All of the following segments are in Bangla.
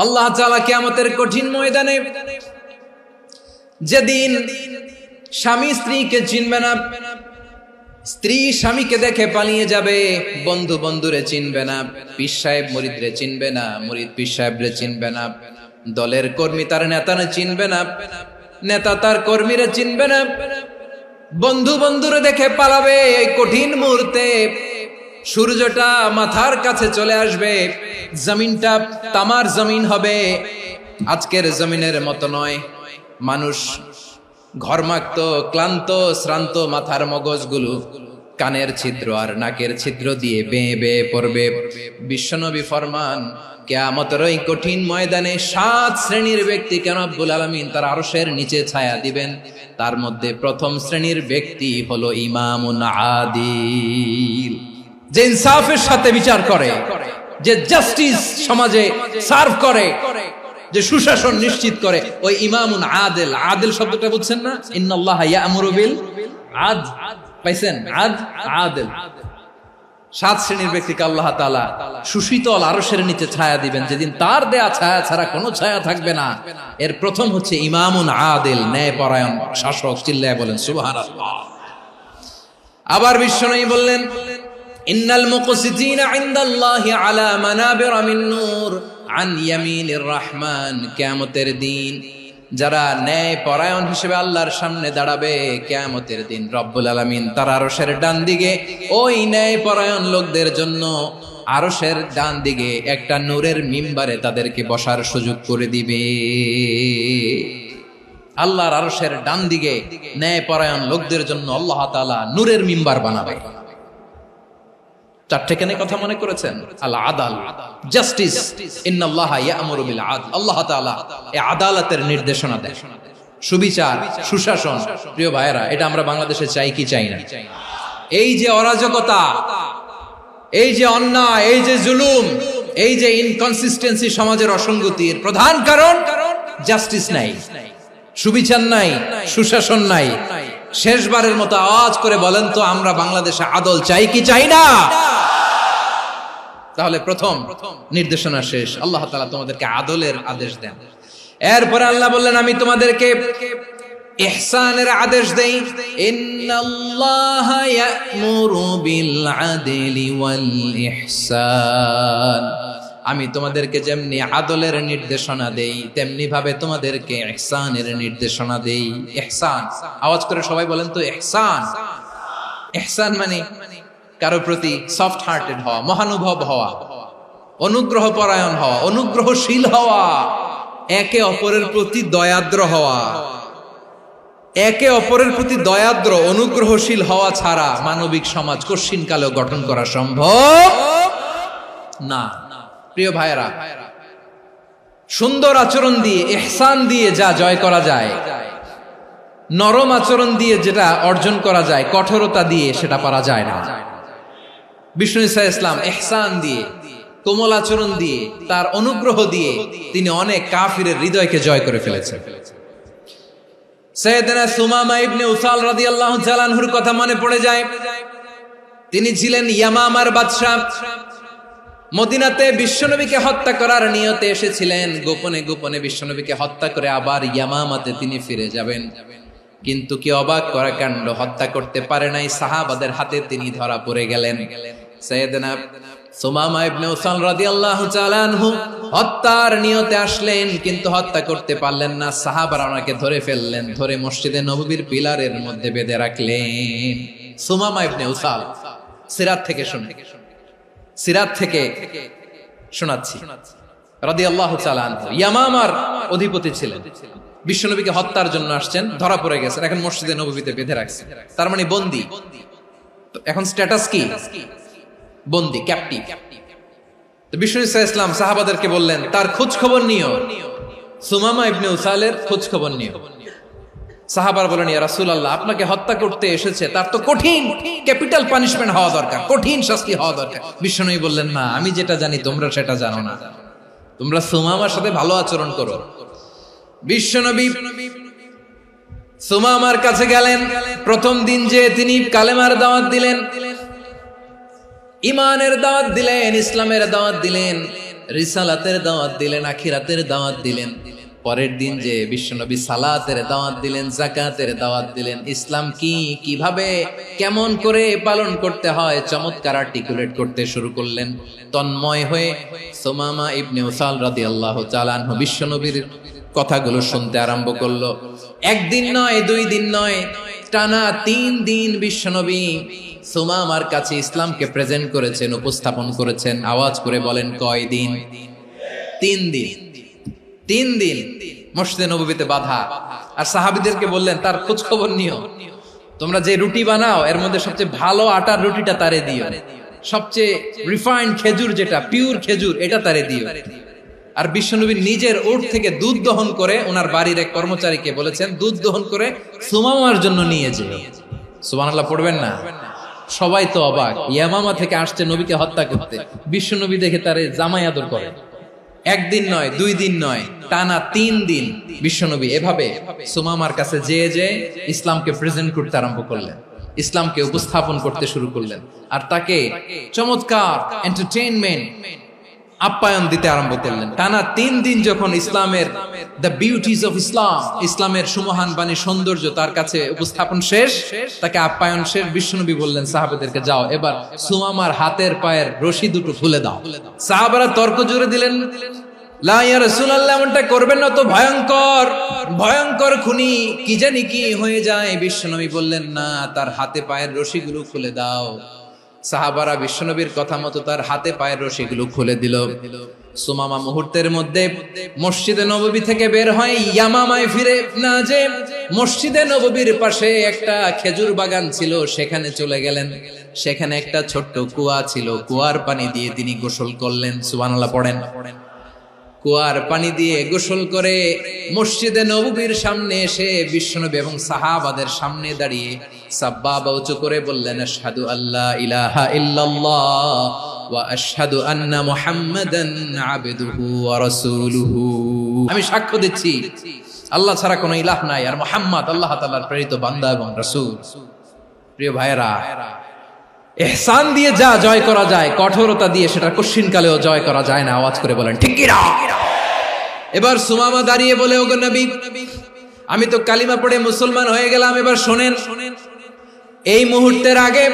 আল্লাহ তাআলা কিয়ামতের কঠিন ময়দানে যেদিন স্বামী স্ত্রীকে চিনবে না, স্ত্রী স্বামীকে দেখে পালিয়ে যাবে, বন্ধু বন্ধুরে চিনবে না, পীর সাহেব মুরিদরে চিনবে না, মুরিদ পীর সাহেবরে চিনবে না, দলের কর্মী তার নেতারে চিনবে না, নেতা তার কর্মীরে চিনবে না, বন্ধু বন্ধুরে দেখে পালাবে। এই কঠিন মুহূর্তে সূর্যটা মাথার কাছে চলে আসবে, জমিনটা তামার জমিন হবে, আজকের জমিনের মতো নয়। মানুষ ঘর্মাক্ত, ক্লান্ত, শ্রান্ত মাথার মগজগুলো কানের ছিদ্র আর নাকের ছিদ্র দিয়ে বেয়ে বেয়ে পড়বে। বিশ্বনবী ফরমান, কিয়ামতের ওই কঠিন ময়দানে 7 শ্রেণীর ব্যক্তিকে রব্বুল আলামিন তার আরশের নিচে ছায়া দিবেন। তার মধ্যে প্রথম শ্রেণীর ব্যক্তি হলো ইমামুন আদিল, যে ইনসাফের সাথে বিচার করে, যে জাস্টিস সমাজে সার্ভ করে, যে সুশাসন নিশ্চিত করে, ওই ইমামুন আদিল। আদিল শব্দটা বুঝছেন না? ইন্নাল্লাহা ইয়া'মুরু বিল আদল, পাইছেন? আদিল। 7 শ্রেণীর ব্যক্তিকে আল্লাহ তাআলা সুশীতল আরশের নিচে ছায়া দিবেন, যেদিন তার দেয়া ছায়া ছাড়া কোনো ছায়া থাকবে না। এর প্রথম হচ্ছে ইমামুন আদিল, ন্যায়পরায়ণ শাসক। চিল্লায় বলেন সুবহানাল্লাহ। আবার বিশ্বনবী বললেন, ইন্নাল মুকসিতিনা ইনদাল্লাহি আলা মানাবিরা মিন নূর আন ইয়ামিনির রহমান। কিয়ামতের দিন যারা ন্যায় পরায়ণ হিসেবে আল্লাহর সামনে দাঁড়াবে, কিয়ামতের দিন রব্বুল আলামিন তার আরশের ডান দিকে ওই ন্যায় পরায়ণ লোকদের জন্য আরশের ডান দিকে একটা নূরের মিম্বারে তাদেরকে বসার সুযোগ করে দিবে। আল্লাহর আরশের ডান দিকে ন্যায় পরায়ণ লোকদের জন্য আল্লাহ তাআলা নূরের মিম্বার বানাবে। 4টে কেন কথা মনে করেছেন? আল আদাল, জাস্টিস। ইন্নাল্লাহা ইয়া'মুরু বিল আদল। আল্লাহ তাআলা এই আদালতের নির্দেশনা দেন, সুবিচার, সুশাসন। প্রিয় ভাইয়েরা, এটা আমরা বাংলাদেশে চাই কি চাই না? এই যে অরাজকতা, এই যে অন্যায়, এই যে জুলুম, এই যে ইনকনসিস্টেন্সি সমাজের অসঙ্গতির প্রধান কারণ জাস্টিস নাই, সুবিচার নাই, সুশাসন নাই। শেষবারের মতো আওয়াজ করে বলেন তো, আমরা বাংলাদেশে আদল চাই কি চাই না? তাহলে প্রথম নির্দেশনা শেষ। আল্লাহ তাআলা তোমাদেরকে আদলের আদেশ দেন। এরপরে আল্লাহ বললেন, আমি তোমাদেরকে ইহসানের আদেশ দেই। ইন্নাল্লাহা ইয়া'মুরু বিল আদলি ওয়াল ইহসান। আমি তোমাদেরকে যেমনি আদলের নির্দেশনা দেই, তেমনি ভাবে তোমাদেরকে ইহসানের নির্দেশনা দেই। ইহসান, আওয়াজ করে সবাই বলেন তো ইহসান। ইহসান মানে কারো প্রতি সফট হার্টেড হওয়া, মহানুভব হওয়া, অনুগ্রহ পরায়ণ হওয়া, অনুগ্রহশীল হওয়া, একে অপরের প্রতি দয়াদ্র হওয়া। একে অপরের প্রতি দয়াদ্র, অনুগ্রহশীল হওয়া ছাড়া মানবিক সমাজ কশিনকালেও গঠন করা সম্ভব না। প্রিয় ভাইয়েরা, সুন্দর আচরণ দিয়ে, ইহসান দিয়ে যা জয় করা যায়, নরম আচরণ দিয়ে যেটা অর্জন করা যায়, কঠোরতা দিয়ে সেটা পারা যায় না। বিষ্ণু ঈসা ইসলাম ইহসান দিয়ে, কোমল আচরণ দিয়ে, তার অনুগ্রহ দিয়ে তিনি অনেক কাফিরের হৃদয়কে জয় করে ফেলেছেন। সাইয়েদনা সুমামা ইবনে উসাল রাদিয়াল্লাহু তাআলা আনহুর কথা মনে পড়ে যায়। তিনি ছিলেন ইয়ামামার বাদশা। মদিনাতে বিশ্বনবীকে হত্যা করার নিয়তে এসেছিলেন। গোপনে গোপনে বিশ্বনবীকে হত্যা করে আবার ইয়ামামাতে তিনি ফিরে যাবেন। কিন্তু কি অবাক করা কাণ্ড, হত্যা করতে পারে নাই, সাহাবাদের হাতে তিনি ধরা পড়ে গেলেন। সাইয়েদনা সুমামা ইবনে উসাল রাদিয়াল্লাহু তাআলা আনহু হত্যার নিয়তে আসলেন, কিন্তু হত্যা করতে পারলেন না। সাহাবারা ওনাকে ধরে ফেললেন, ধরে মসজিদে নববীর পিলারের মধ্যে বেঁধে রাখলেন। সুমামা ইবনে উসাল, সিরাত থেকে শুনে, সিরাত থেকে শোনাচ্ছি, রাদিয়াল্লাহু তাআলা আনহু ইয়ামামার অধিপতি ছিলেন। বিশ্বনবীকে হত্যার জন্য আসছেন, ধরা পড়ে গেছেন, এখন মসজিদে নববীতে বেঁধে রাখছে। তার মানে বন্দী। এখন স্ট্যাটাস কি? বন্দী, ক্যাপটিভ। তো বিষ্ণু ঈসা ইসলাম সাহাবাদেরকে বললেন, তার খোঁজ খবর নিও, সুমামা ইবনে উসালের খোঁজ খবর নিও। সাহাবারা বলেন, ইয়া রাসূলুল্লাহ, আপনাকে হত্যা করতে এসেছে, তার তো কঠিন ক্যাপিটাল পানিশমেন্ট হওয়া দরকার, কঠিন শাস্তি হওয়া দরকার। বিশ্বনবী বললেন, না, আমি যেটা জানি তোমরা সেটা জানো না, তোমরা সুমামার সাথে ভালো আচরণ করো। বিশ্বনবী সুমামার কাছে গেলেন। প্রথম দিন যে তিনি কালেমার দাওয়াত দিলেন, ইমানের দাওয়াত দিলেন, ইসলামের দাওয়াত দিলেন, রিসালাতের দাওয়াত দিলেন, আখিরাতের দাওয়াত দিলেন। পরের দিন যে বিশ্বনবী সালাতের দাওয়াত দিলেন, যাকাতের দাওয়াত দিলেন, ইসলাম কি, কিভাবে, কেমন করে পালন করতে হয় চমৎকার আর্টিকুলেট করতে শুরু করলেন। তন্ময় হয়ে সুমামা ইবনে উসাল রাদিয়াল্লাহু তাআলা আনহু বিশ্বনবীর কথাগুলো শুনতে আরম্ভ করলো। একদিন নয়, 2 দিন নয়, টানা 3 দিন বিশ্বনবী সুমামার কাছে ইসলামকে প্রেজেন্ট করেছেন, উপস্থাপন করেছেন। আওয়াজ করে বলেন, কয় দিন? 3 দিন। 3 দিন মসজিদে নববীতে বাধা। আর সাহাবীদেরকে বললেন, তার খোঁজ খবর নিও, তোমরা যে রুটি বানাও এর মধ্যে সবচেয়ে ভালো আটার রুটিটা তারে দিও, সবচেয়ে রিফাইন্ড খেজুর, যেটা পিওর খেজুর, এটা তারে দিও। আর বিশ্বনবী নিজের উট থেকে দুধ দহন করে ওনার বাড়ির এক কর্মচারীকে বলেছেন, দুধ দহন করে সুমামার জন্য নিয়ে যেও। সুবহানাল্লাহ পড়বেন না? সবাই তো অবাক, ইয়ামামা থেকে আসছে নবীকে হত্যা করতে, বিশ্বনবী দেখে তারে জামাই আদর করে। একদিন নয়, 2 দিন নয়, টানা 3 দিন বিশ্বনবী এভাবে সুমামার কাছে যেয়ে ইসলামকে প্রেজেন্ট করতে আরম্ভ করলেন, ইসলামকে উপস্থাপন করতে শুরু করলেন। আর তাকে চমৎকার এন্টারটেইনমেন্ট, আপ্যায়ন দিতে আরম্ভ করলেন। টানা 3 দিন যখন ইসলামের দ্য বিউটিজ অফ ইসলাম, ইসলামের সুমহান বাণী, সৌন্দর্য তার কাছে উপস্থাপন শেষ, তাকে আপ্যায়ন শেষ, বিশ্বনবী বললেন সাহাবাদেরকে, যাও এবার সুমামার হাতের পায়ের রশি দুটো খুলে দাও। সাহাবারা তর্ক জুড়ে দিলেন, লা ইয়া রাসূলুল্লাহ, এমনটা করবেন না, তো ভয়ঙ্কর, ভয়ঙ্কর খুনি, কি জানি কি হয়ে যায়। বিশ্বনবী বললেন, না, তার হাতে পায়ের রশিগুলো খুলে দাও। সাহাবারা বিশ্বনবীর কথা মতো তার হাতে পায়ের রশিগুলো খুলে দিল। সুমামা মুহূর্তের মধ্যে মসজিদে নববী থেকে বের হয়, ইয়ামামায় ফিরে না যে মসজিদে নববীর পাশে একটা খেজুর বাগান ছিল, সেখানে চলে গেলেন। সেখানে একটা ছোট্ট কুয়া ছিল, কুয়ার পানি দিয়ে তিনি গোসল করলেন। সুবহানাল্লাহ পড়েন। কুয়ার পানি দিয়ে গোসল করে মসজিদে নববীর সামনে এসে বিশ্বনবী এবং সাহাবাদের সামনে দাঁড়িয়ে সাব্বাবা উঁচু করে বললেন, আশহাদু আল্লা ইলাহা ইল্লাল্লাহ ওয়া আশহাদু আন্না মুহাম্মাদান আবদুহু ওয়া রাসূলুহু। আমি সাক্ষ্য দিচ্ছি আল্লাহ ছাড়া কোনো ইলাহ নাই, আর মুহাম্মদ আল্লাহ তাআলার প্রেরিত বান্দা এবং রাসূল। প্রিয় ভাইয়েরা, ইহসান দিয়ে যা জয় করা যায়, কঠোরতা দিয়ে সেটা কঠিনকালেও জয় করা যায় না। আওয়াজ করে বলেন, ঠিক কি না? এবার সুমামা দাঁড়িয়ে বলে, ওগো নবী, আমি তো কালিমা পড়ে মুসলমান হয়ে গেলাম, এবার শোনেন, এই মুহূর্তের আগে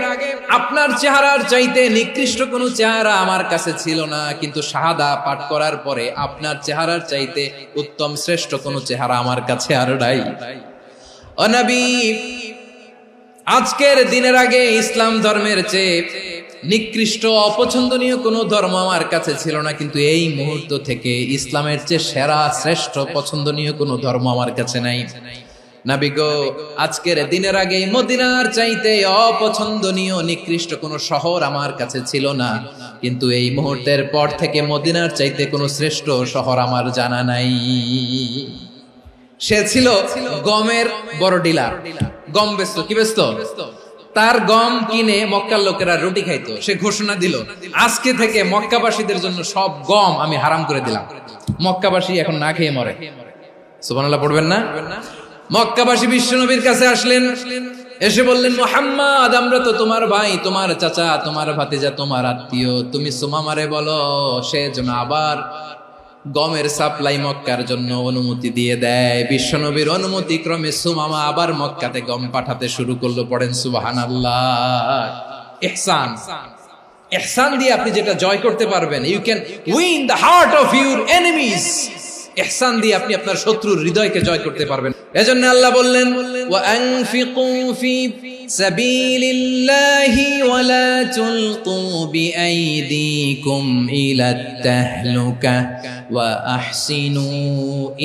আপনার চেহারার চাইতে নিকৃষ্ট কোনো চেহারা আমার কাছে ছিল না, কিন্তু শাহাদা পাঠ করার পরে আপনার চেহারার চাইতে উত্তম শ্রেষ্ঠ কোনো চেহারা আমার কাছে আর নাই। ও নবী, আজকের দিনের আগে ইসলাম ধর্মের চেয়ে নিকৃষ্ট, অপছন্দনীয় কোনো ধর্ম আমার কাছে ছিল না, কিন্তু এই মুহূর্ত থেকে ইসলামের চেয়ে সেরা, শ্রেষ্ঠ, পছন্দনীয় কোনো ধর্ম আমার কাছে নাই। নবী গো, আজকের দিনের আগে মদিনার চাইতে অপছন্দনীয়, নিকৃষ্ট কোনো শহর আমার কাছে ছিল না, কিন্তু এই মুহূর্তের পর থেকে মদিনার চাইতে কোনো শ্রেষ্ঠ শহর আমার জানা নাই। সে ছিল গমের বড় ডিলার, গম বেচতো। কি বেচতো? তার গম কিনে মক্কার লোকেরা রুটি খাইতো। সে ঘোষণা দিল, আজকে থেকে মক্কাবাসীদের জন্য সব গম আমি হারাম করে দিলাম, মক্কাবাসী এখন না খেয়ে মরে। সুবহানাল্লাহ পড়বেন না? মক্কাবাসী বিশ্বনবীর কাছে আসলেন, এসে বললেন, মুহাম্মদ, আমরা তো তোমার ভাই, তোমার চাচা, তোমার ভাতিজা, তোমার আত্মীয়, তুমি সুমামারে বলো সে যেন আবার গমের সাপ্লাই মক্কার জন্য অনুমতি দিয়ে দেয়। বিশ্বনবীর অনুমতি ক্রমে সুমামা আবার মক্কাতে গম পাঠাতে শুরু করলো। পড়েন সুবহানাল্লাহ। ইহসান, ইহসান দিয়ে আপনি যেটা জয় করতে পারবেন, you can win the heart of your enemies. ইহসান দিয়ে আপনি আপনার শত্রুর হৃদয়কে জয় করতে পারবেন। এজন্য আল্লাহ বললেন, ওয়া আনফিকু ফি সাবিলিল্লাহি ওয়া লা তুলকু বিআইদিকুম ইলাত তাহলুকা ওয়া আহসিনু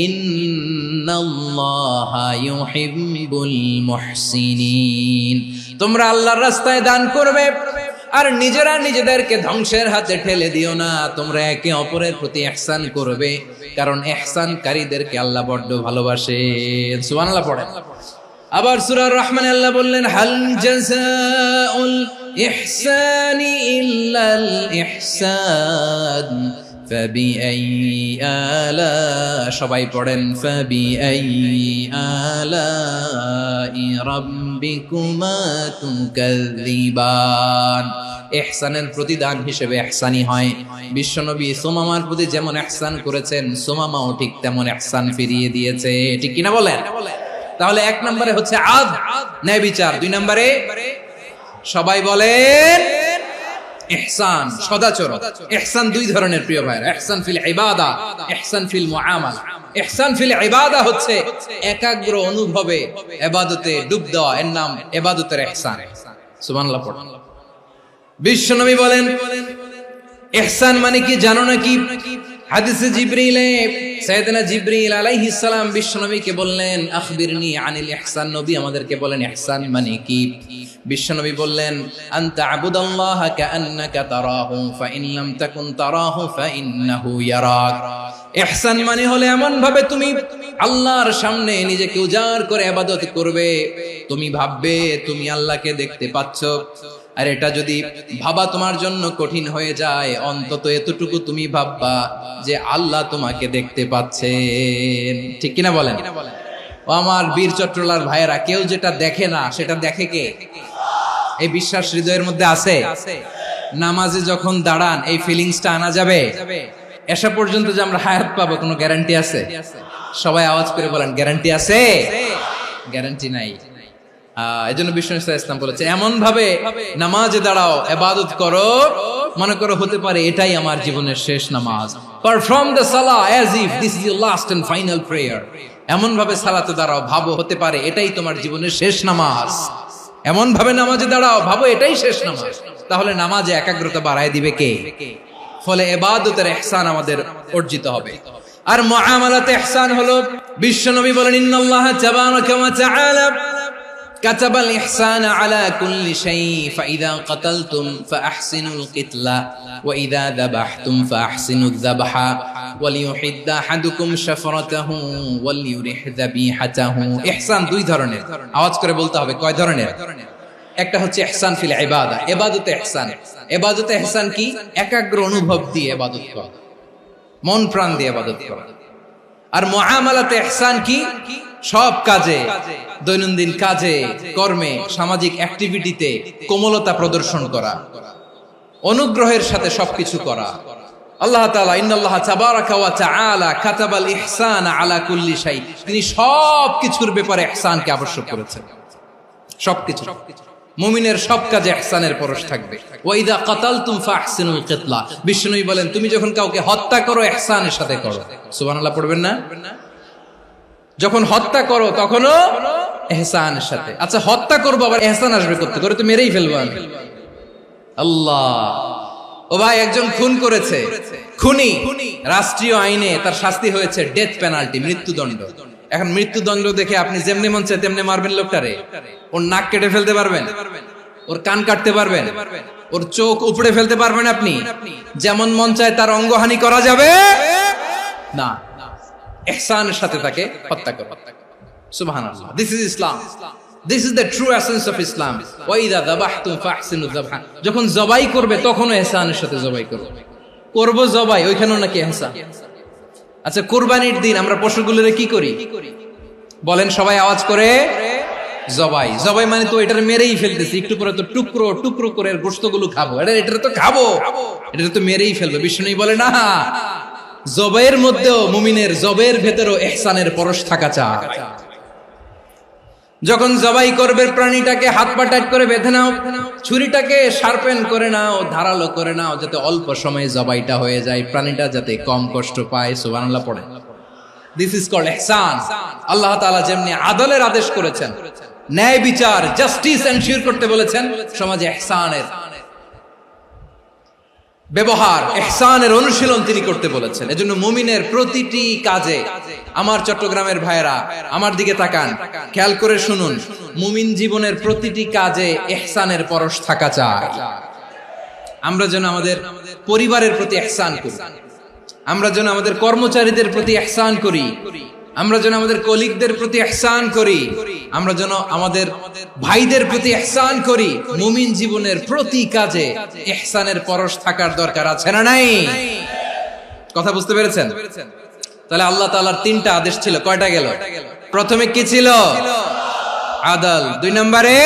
ইন্নাল্লাহা ইউহিব্বুল মুহসিনিন। তোমরা আল্লাহর রাস্তায় দান করবে আর নিজেরা নিজেদেরকে ধ্বংসের হাতে ঠেলে দিও না। তোমরা একে অপরের প্রতি ইহসান করবে, কারণ ইহসানকারীদেরকে আল্লাহ বড় ভালোবাসেন। সুবহানাল্লাহ পড়েন। আবার সূরা রহমানে আল্লাহ বললেন, হাল জাযাউল ইহসানি ইল্লাল ইহসান ফাবিআইয়ি আলা, সবাই পড়েন ফাবিআইয়ি আলাই রাব্বিকুমা তুকাযযিবান। ইহসানের প্রতিদান হিসেবে ইহসানি হয়। বিশ্বনবী সুমামার প্রতি যেমন ইহসান করেছেন, সুমামাও ঠিক তেমন ইহসান ফিরিয়ে দিয়েছে। ঠিক কিনা বলেন? তাহলে এক নম্বরে হচ্ছে আদ, ন্যায় বিচার। দুই নম্বরে সবাই বলেন ইহসান, সদাচরণ। ইহসান দুই ধরনের প্রিয় ভাইরা, ইহসান ফিল ইবাদা, ইহসান ফিল মুআমালা। ইহসান ফিল ইবাদা হচ্ছে একাগ্র অনুভবে ইবাদতে ডুব দেওয়া, এর নাম ইবাদতের ইহসান। সুবহানাল্লাহ পড়ুন। বিশ্বনবী বলেন ইহসান মানে কি জানো নাকি? হাদিসে জিবরিলে সাইয়েদনা জিবরিল আলাইহিস সালাম বিশ্বনবীকে বললেন আখবিরনি আনিল ইহসান। নবী আমাদেরকে বলেন ইহসান মানে কি? বিশ্বনবী বললেন আনতা আবুদাল্লাহা কাআন্নাকা তারাহু ফাইন লাম তাকুন তারাহু ফাইন্নাহু ইয়ারাক। ইহসান মানে হলো এমন ভাবে তুমি আল্লাহর সামনে নিজেকে উজাড় করে ইবাদত করবে, তুমি ভাববে তুমি আল্লাহকে দেখতে পাচ্ছ। আর এটা যদি ভাবা তোমার জন্য কঠিন হয়ে যায়, অন্তত এতটুকু তুমি ভাববা যে আল্লাহ তোমাকে দেখতে পাচ্ছেন। ঠিক কিনা বলেন? ও আমার বীর চট্টলার ভাইয়েরা, কেউ যেটা দেখে না সেটা দেখে কে? এই বিশ্বাস হৃদয়ের মধ্যে আছে? নামাজে যখন দাঁড়ান এই ফিলিংসটা আনা যাবে? এসা পর্যন্ত যে আমরা হায়াত পাবো কোনো গ্যারান্টি আছে? সবাই আওয়াজ করে বলেন গ্যারান্টি আছে? গ্যারান্টি নাই। এজন্য বিষ্ণু ইসলাম বলেছে এমন ভাবে নামাজে দাঁড়াও, ইবাদত করো, মনে করো হতে পারে এটাই আমার জীবনের শেষ নামাজ। পারফর্ম দ্য সালাহ as if this is your last and final prayer. এমন ভাবে সালাতে দাঁড়াও, ভাবো হতে পারে এটাই তোমার জীবনের শেষ নামাজ। এমন ভাবে নামাজে দাঁড়াও, ভাবো এটাই শেষ নামাজ। তাহলে নামাজে একাগ্রতা বাড়ায় দিবে কে? ফলে ইবাদতের ইহসান আমাদের অর্জিত হবে। আর মুআমালাতে ইহসান হলো, বিশ্বনবী বলেন ইন্নাল্লাহা তাবারাকা ওয়া তাআলা কাতাবাল ইহসানা আলা কুল্লি শাই ফাইযা কাতালতুম ফাআহসিনুল কিতলা ওয়া ইযা যাবাহতুম ফাআহসিনুয যাবহা ওয়ালিয়ুহিদ্দা আহাদুকুম শাফরাতাহু ওয়ালিয়ুরিহ যাবিহাতাহু। ইহসান দুই ধরনের, আওয়াজ করে বলতে হবে কয় ধরনের? একটা হচ্ছে ইহসান ফিল ইবাদা, ইবাদতে ইহসান। ইবাদতে ইহসান কি? একাগ্র অনুভব দিয়ে ইবাদত করা, মন প্রাণ দিয়ে ইবাদত করা। আর মুআমালাতে ইহসান কি? সব কাজে, দৈনন্দিন কাজে, কর্মে, সামাজিক অ্যাক্টিভিটিতে কোমলতা প্রদর্শন করা, অনুগ্রহের সাথে সবকিছু করা। আল্লাহ তাআলা ইন্নাল্লাহা তাবারাকা ওয়া তাআলা কাতাবাল ইহসানা আলা কুল্লি শাই, তিনি সবকিছুর ব্যাপারে ইহসানকে আবশ্যক করেছেন। সবকিছু, মুমিনের সব কাজে ইহসানের পরশ থাকবে। ওয়া ইযা কাতালতুম ফাহসিনুল কিতলা, বিষ্ণুই বলেন তুমি যখন কাউকে হত্যা করো ইহসানের সাথে করো। সুবহানাল্লাহ পড়বেন না? যখন হত্যা করো তখনও ইহসানের সাথে। আচ্ছা হত্যা করবো আবার ইহসান আসবে করতে করে তো মেরেই ফেলবো আমি। আল্লাহ, ও ভাই একজন খুন করেছে, খুনি, রাষ্ট্রীয় আইনে তার শাস্তি হয়েছে ডেথ পেনাল্টি, মৃত্যুদণ্ড। এখন মৃত্যুদণ্ড দেখে আপনি যেমনি মন চায় তেমনি মারবেন লোকটারে? ওর নাক কেটে ফেলতে পারবেন? ওর কান কাটতে পারবেন? ওর চোখ উপড়ে ফেলতে পারবেন আপনি? যেমন মন চায় তার অঙ্গহানি করা যাবে না। ইহসানের সাথে তাকে হত্যা করো। সুবহানাল্লাহ, this is Islam, this is the true essence of Islam. ওয়া ইযা যাবাহতুম ফাহসিনুয যাবহা, যখন জবাই করবে তখনও ইহসানের সাথে জবাই করো। করব জবাই, ওইখানেও নাকি ইহসান। আচ্ছা কুরবানির দিন আমরা পশুগুলোরে কি করি বলেন সবাই আওয়াজ করে? জবাই। জবাই মানে তো এটারে মেরেই ফেলতেছি, একটু পরে তো টুকরো টুকরো করে গোশতগুলো খাবো, এটা তো খাবো, এটা তো মেরেই ফেলবো। বিষ্ণু বলে না, জবের মধ্যেও মুমিনের জবের ভেতরেও ইহসানের পরশ থাকা চাই। যখন জবাই করবে প্রাণীটাকে হাত পা টাইট করে বেঁধে নাও, ছুরিটাকে শার্পেন করে নাও, ধারালো করে নাও, যাতে অল্প সময়ে জবাইটা হয়ে যায়, প্রাণীটা যাতে কম কষ্ট পায়। সুবহানাল্লাহ পড়ে। দিস ইজ কল্ড ইহসান। আল্লাহ তাআলা যেমনি আদলের আদেশ করেছেন, ন্যায় বিচার, জাস্টিস এনশিওর করতে বলেছেন, সমাজে ইহসানের ব্যবহার, ইহসানের অনুশীলন তিনি করতে বলেছেন। এজন্য মুমিনের প্রতিটি কাজে, আমার চট্টগ্রামের ভাইয়েরা আমার দিকে তাকান, খেয়াল করে শুনুন, মুমিন জীবনের প্রতিটি কাজে ইহসানের পরশ থাকা চাই। আমরা যেন আমাদের পরিবারের প্রতি ইহসান করি, আমরা যেন আমাদের কর্মচারীদের প্রতি ইহসান করি, আমরা যেন আমাদের কলিগদের প্রতি ইহসান করি, আমরা যেন আমাদের ভাইদের প্রতি ইহসান করি। মুমিন জীবনের প্রতি কাজে ইহসানের পরশ থাকার দরকার আছে না নাই? কথা বুঝতে পেরেছেন? তাহলে আল্লাহ তাআলার তিনটা আদেশ ছিল, কয়টা গেল? প্রথমে কি ছিল? আদল। 2 নম্বরে,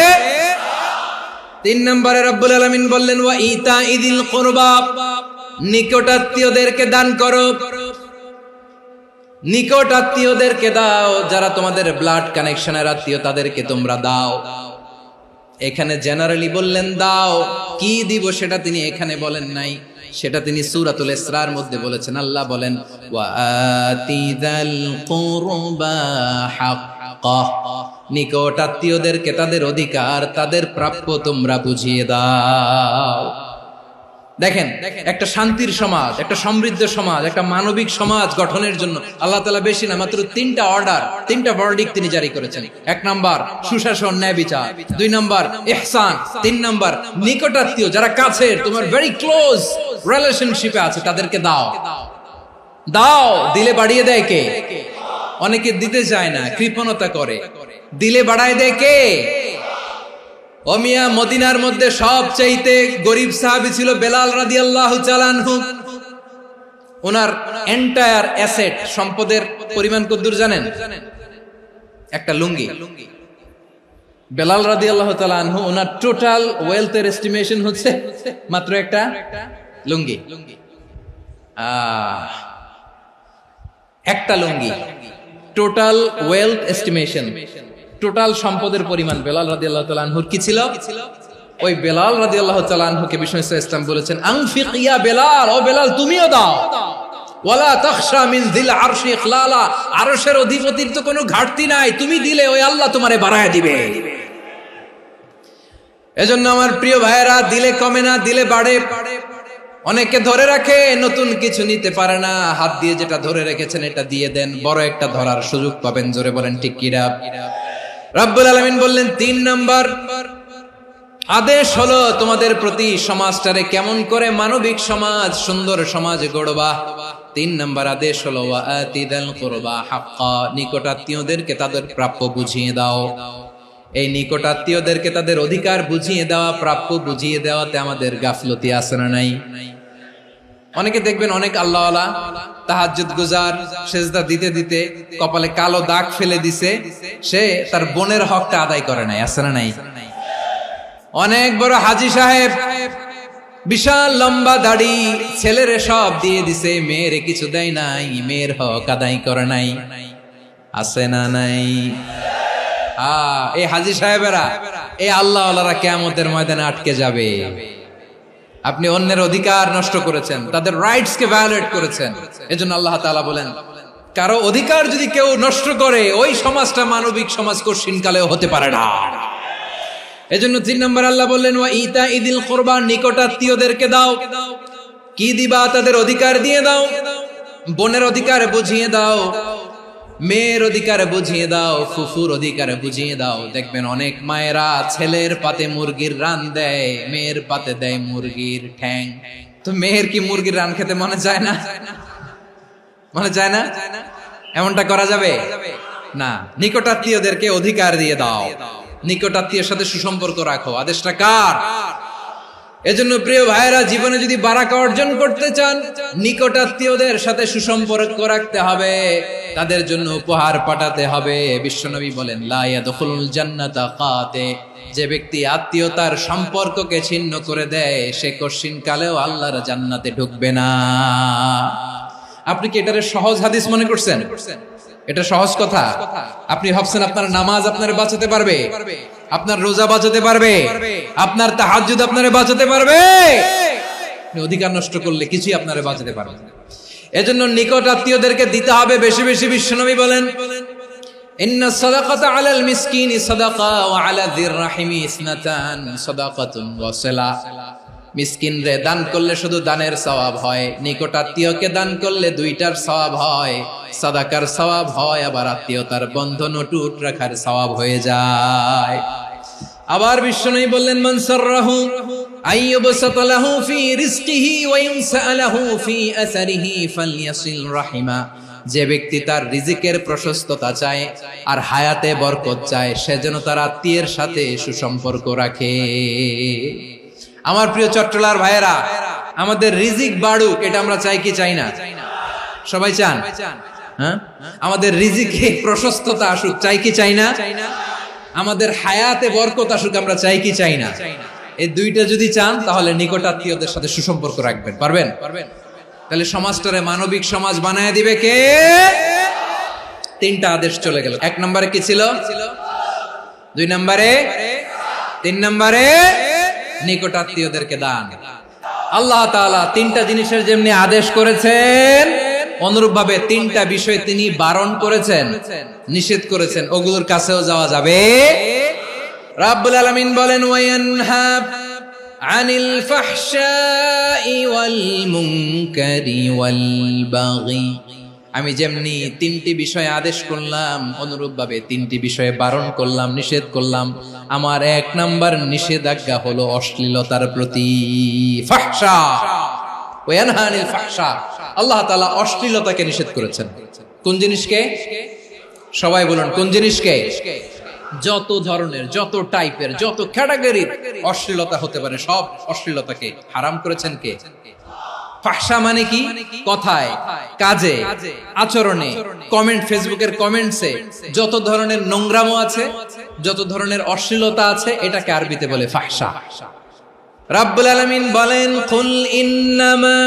3 নম্বরে রব্বুল আলামিন বললেন ওয়া ইতাইদিল কুরবা, নিকটাত্মীয়দেরকে দান করো। নিকট আত্মীয়দেরকে দাও, যারা তোমাদের ব্লাড কানেকশনের আত্মীয় তাদেরকে তোমরা দাও। এখানে জেনারেলি বললেন দাও, কি দিব সেটা তিনি এখানে বলেন নাই, সেটা তিনি সূরাতুল ইসরার মধ্যে বলেছেন। আল্লাহ বলেন ওয়া আতিযাল কুরবা হাক্কাহ, নিকট আত্মীয়দেরকে তাদের অধিকার, তাদের প্রাপ্য তোমরা বুঝিয়ে দাও। দেখেন, একটা শান্তির সমাজ, একটা সমৃদ্ধ সমাজ, একটা মানবিক সমাজ গঠনের জন্য আল্লাহ তাআলা বেশি না, মাত্র 3টা অর্ডার, 3টা ভার্ডিক্ট তিনি জারি করেছেন। 1 নাম্বার সুশাসন, ন্যায় বিচার। 2 নাম্বার ইহসান। 3 নাম্বার নিকটাত্মীয়, যারা কাছের, তোমার ভেরি ক্লোজ রিলেশনশিপে আছে, তাদেরকে দাও। দাও, দিলে বাড়িয়ে দেয় কে? অনেকে দিতে চায় না, কৃপণতা করে। দিলে বাড়ায় দেয় কে? ও মিয়া, মদিনার মধ্যে সবচাইতে গরিব সাহাবী ছিল বেলাল রাদিয়াল্লাহু তাআলা আনহু। ওনার এন্টায়ার অ্যাসেট, সম্পদের পরিমাণ কতদূর জানেন? একটা লুঙ্গি। বেলাল রাদিয়াল্লাহু তাআলা আনহু, ওনার টোটাল ওয়েলথের এস্টিমেশন হচ্ছে মাত্র একটা লুঙ্গি। একটা লুঙ্গি, টোটাল ওয়েলথ এস্টিমেশন, টোটাল সম্পদের পরিমাণ বেলাল রাদিয়াল্লাহু তাআলা আনহুর কি ছিল? ওই বেলাল রাদিয়াল্লাহু তাআলা আনহুকে বিষ্ণু ইসলাম বলেছেন আনফিক ইয়া বেলাল, ও বেলাল তুমিও দাও। ওয়ালা তাখশা মিন যিল আরশি ইখলালা, আরশের অধিপতির তো কোনো ঘাটতি নাই, তুমি দিলে ওই আল্লাহ তোমারে বাড়ায় দিবে। এজন্য আমার প্রিয় ভাইয়েরা, দিলে কমে না, দিলে বাড়ে। অনেকে ধরে রাখে, নতুন কিছু নিতে পারে না, হাত দিয়ে যেটা ধরে রেখেছেন এটা দিয়ে দেন, বড় একটা ধরার সুযোগ পাবেন। জোরে বলেন ঠিক কিনা? রব্বুল আলামিন বললেন 3 নাম্বার আদেশ হলো তোমাদের প্রতি সমাজটারে কেমন করে মানবিক সমাজ, সুন্দর সমাজ গড়বা। 3 নাম্বার আদেশ হলো ওয়া আতিদাল কুরবা হাক্কা, নিকটাত্মীয়দেরকে তাদের প্রাপ্য বুঝিয়ে দাও। এই নিকটাত্মীয়দেরকে তাদের অধিকার বুঝিয়ে দেওয়া, প্রাপ্য বুঝিয়ে দেওয়াতে আমাদের গাফলতি আছে না নাই? অনেকে দেখবেন অনেক আল্লাহওয়ালা, তাহাজ্জুদ গুজার, সেজদা দিতে দিতে কপালে কালো দাগ ফেলে দিছে, সে তার বোনের হকটা আদায় করে নাই, আছে না নাই? অনেক বড় হাজী সাহেব, বিশাল লম্বা দাড়ি, ছেলেরে সব দিয়ে দিছে, মেয়েরে কিছু দেয় নাই, মেয়ের হক আদায় করে নাই, আছে না নাই? এই হাজী সাহেবেরা, এই আল্লাহওয়ালারা কিয়ামতের ময়দানে আটকে যাবে। আপনি অন্যের অধিকার নষ্ট করেছেন, তাদের রাইটস কে ভায়োলেট করেছেন। এজন্য আল্লাহ তাআলা বলেন, কারো অধিকার যদি কেউ নষ্ট করে, ওই সমাজটা মানবিক সমাজ কঠিনকালেও হতে পারে না। এজন্য 3 নম্বর আল্লাহ বললেন ওয়া ইতাইদিল কুরবা, নিকটাত্মীয়দেরকে দাও। কি দিবা? তাদের অধিকার দিয়ে দাও। বোনের অধিকার বুঝিয়ে দাও, মেয়ের অধিকার বুঝিয়ে দাও, ফুফুর অধিকার বুঝিয়ে দাও। দেখবেন অনেক মায়েরা ছেলের পাতে মুরগির রান দেয়, মেয়ের পাতে দেয় মুরগির ঠ্যাং। তো মেয়ের কি মুরগির রান খেতে মনে চায় না? মনে চায় না? এমনটা করা যাবে না। নিকটাত্মীয়দেরকে অধিকার দিয়ে দাও, নিকটাত্মীয়ের সাথে সুসম্পর্ক রাখো। আদেশটা কার? এজন্য প্রিয় ভাইয়েরা, জীবনে যদি বারাকা অর্জন করতে চান, নিকটাত্মীয়দের সাথে সুসম্পর্ক রাখতে হবে, তাদের জন্য উপহার পাঠাতে হবে। বিশ্বনবী বলেন লা ইয়াদখুলুল জান্নাতা কাতে, যে ব্যক্তি আত্মীয়তার সম্পর্ককে ছিন্ন করে দেয়, সে কঠিন কালেও আল্লাহর জান্নাতে ঢুকবে না। আপনি কি এটারে সহজ হাদিস মনে করছেন? এটা সহজ কথা? আপনি ভাবছেন আপনার নামাজ আপনারে বাঁচাতে পারবে, আপনার রোজা বাঁচাতে পারবে, আপনার তাহাজ্জুদ আপনারে বাঁচাতে পারবে? অধিকার নষ্ট করলে কিছুই আপনারে বাঁচাতে পারবে না। এজন্য নিকট আত্মীয়দেরকে দিতে হবে বেশি বেশি। বিশ্বনবী বলেন ইন্না সাদাকাতা আলাল মিসকিনি সাদাকা ওয়া আলা যির রাহিমি ইসনাতান সাদাকাতুন ওয়া সিলা। মিসকিন রে দান করলে শুধু দানের সওয়াব হয়, নিকট আত্মীয়কে দান করলে 2টার সওয়াব হয়, সাদাকার সওয়াব হয়, আবার আত্মীয়তার বন্ধন অটুট রাখার সওয়াব হয়ে যায়। আবার বিশ্বনবী বললেন মান সাররাহু আইয়ুবসাতা লাহু ফি রিজকিহি ওয়া ইনসালাহু ফি আসারিহি ফালইয়াসিল রাহিমা। যে ব্যক্তি তার রিজিকের প্রশস্ততা চায় আর হায়াতে বরকত চায়, সে যেন তার আত্মীয়ের সাথে সুসম্পর্ক রাখে। আমার প্রিয় চট্টলার ভাইয়েরা, আমাদের রিজিক বাড়ুক, এটা আমরা চাই কি চাই না? সবাই চান? হ্যাঁ, আমাদের রিজিকে প্রশস্ততা আসুক, চাই কি চাই না? আমাদের হায়াতে বরকত আসুক, আমরা চাই কি চাই না? এই দুইটা যদি চান তাহলে নিকটাত্মীয়দের সাথে সুসম্পর্ক রাখবেন। পারবেন? তাহলে সমাজটারে মানবিক সমাজ বানায় দিবে কে? তিনটা আদেশ চলে গেল। 1 নম্বরে কি ছিল? 2 নম্বরে, 3 নম্বরে নিকটাত্মীয়দেরকে দান। আল্লাহ তাআলা তিনটা জিনিসের যেমনি আদেশ করেছেন, অনুরূপ ভাবে তিনটা বিষয় তিনি বারণ করেছেন, নিষেধ করেছেন, ওগুলোর কাছেও যাওয়া যাবে। রাব্বুল আলামিন বলেন, ওয়ায়ানহা আনিল ফাহশাই ওয়াল মুনকারি ওয়াল বাগি। আমি যেমনি তিনটি বিষয়ে আদেশ করলাম, অনুরূপ ভাবে তিনটি বিষয়ে বারণ করলাম, নিষেধ করলাম। আমার 1 নাম্বার নিষেধাজ্ঞা হলো অশ্লীলতার প্রতি। ফাহশা, ওয়ায়ানহা আনিল ফাহশা, আল্লাহ তাআলা অশ্লীলতাকে নিষেধ করেছেন। কোন জিনিসকে? সবাই বলুন, কোন জিনিসকে? যত ধরনের, যত টাইপের, যত ক্যাটাগরির অশ্লীলতা হতে পারে সব অশ্লীলতাকে হারাম করেছেন কে? ফাহশা মানে কি? কথায়, কাজে, আচরণে, কমেন্ট, ফেসবুকের কমেন্টসে যত ধরনের নোংরামো আছে, যত ধরনের অশ্লীলতা আছে, এটাকে আরবিতে বলে ফাহশা। রাব্বুল আলামিন বলেন, কুল ইন্নামা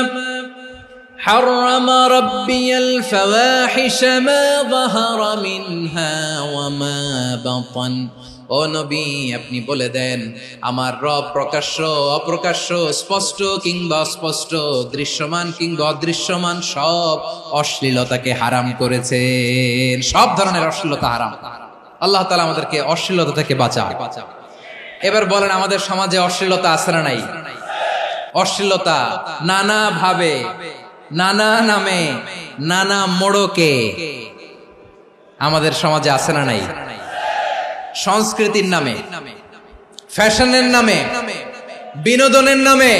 حرم ربي الفواحش ما ظهر منها وما بطن। ও নবী, আপনি বলে দেন, আমার রব প্রকাশ্য, অপ্রকাশ্য, স্পষ্ট কিংবা অস্পষ্ট, দৃশ্যমান কিংবা অদৃশ্যমান সব অশ্লীলতাকে হারাম করেছেন। সব ধরনের অশ্লীলতা হারাম। আল্লাহ তাআলা আমাদেরকে অশ্লীলতা থেকে বাঁচান। এবার বলেন, আমাদের সমাজে অশ্লীলতা আছে না নাই? অশ্লীলতা নানা ভাবে, নানা নামে, নানা মোড়কে আমাদের সমাজে আছে না নাই? সংস্কৃতির নামে, ফ্যাশনের নামে, বিনোদনের নামে,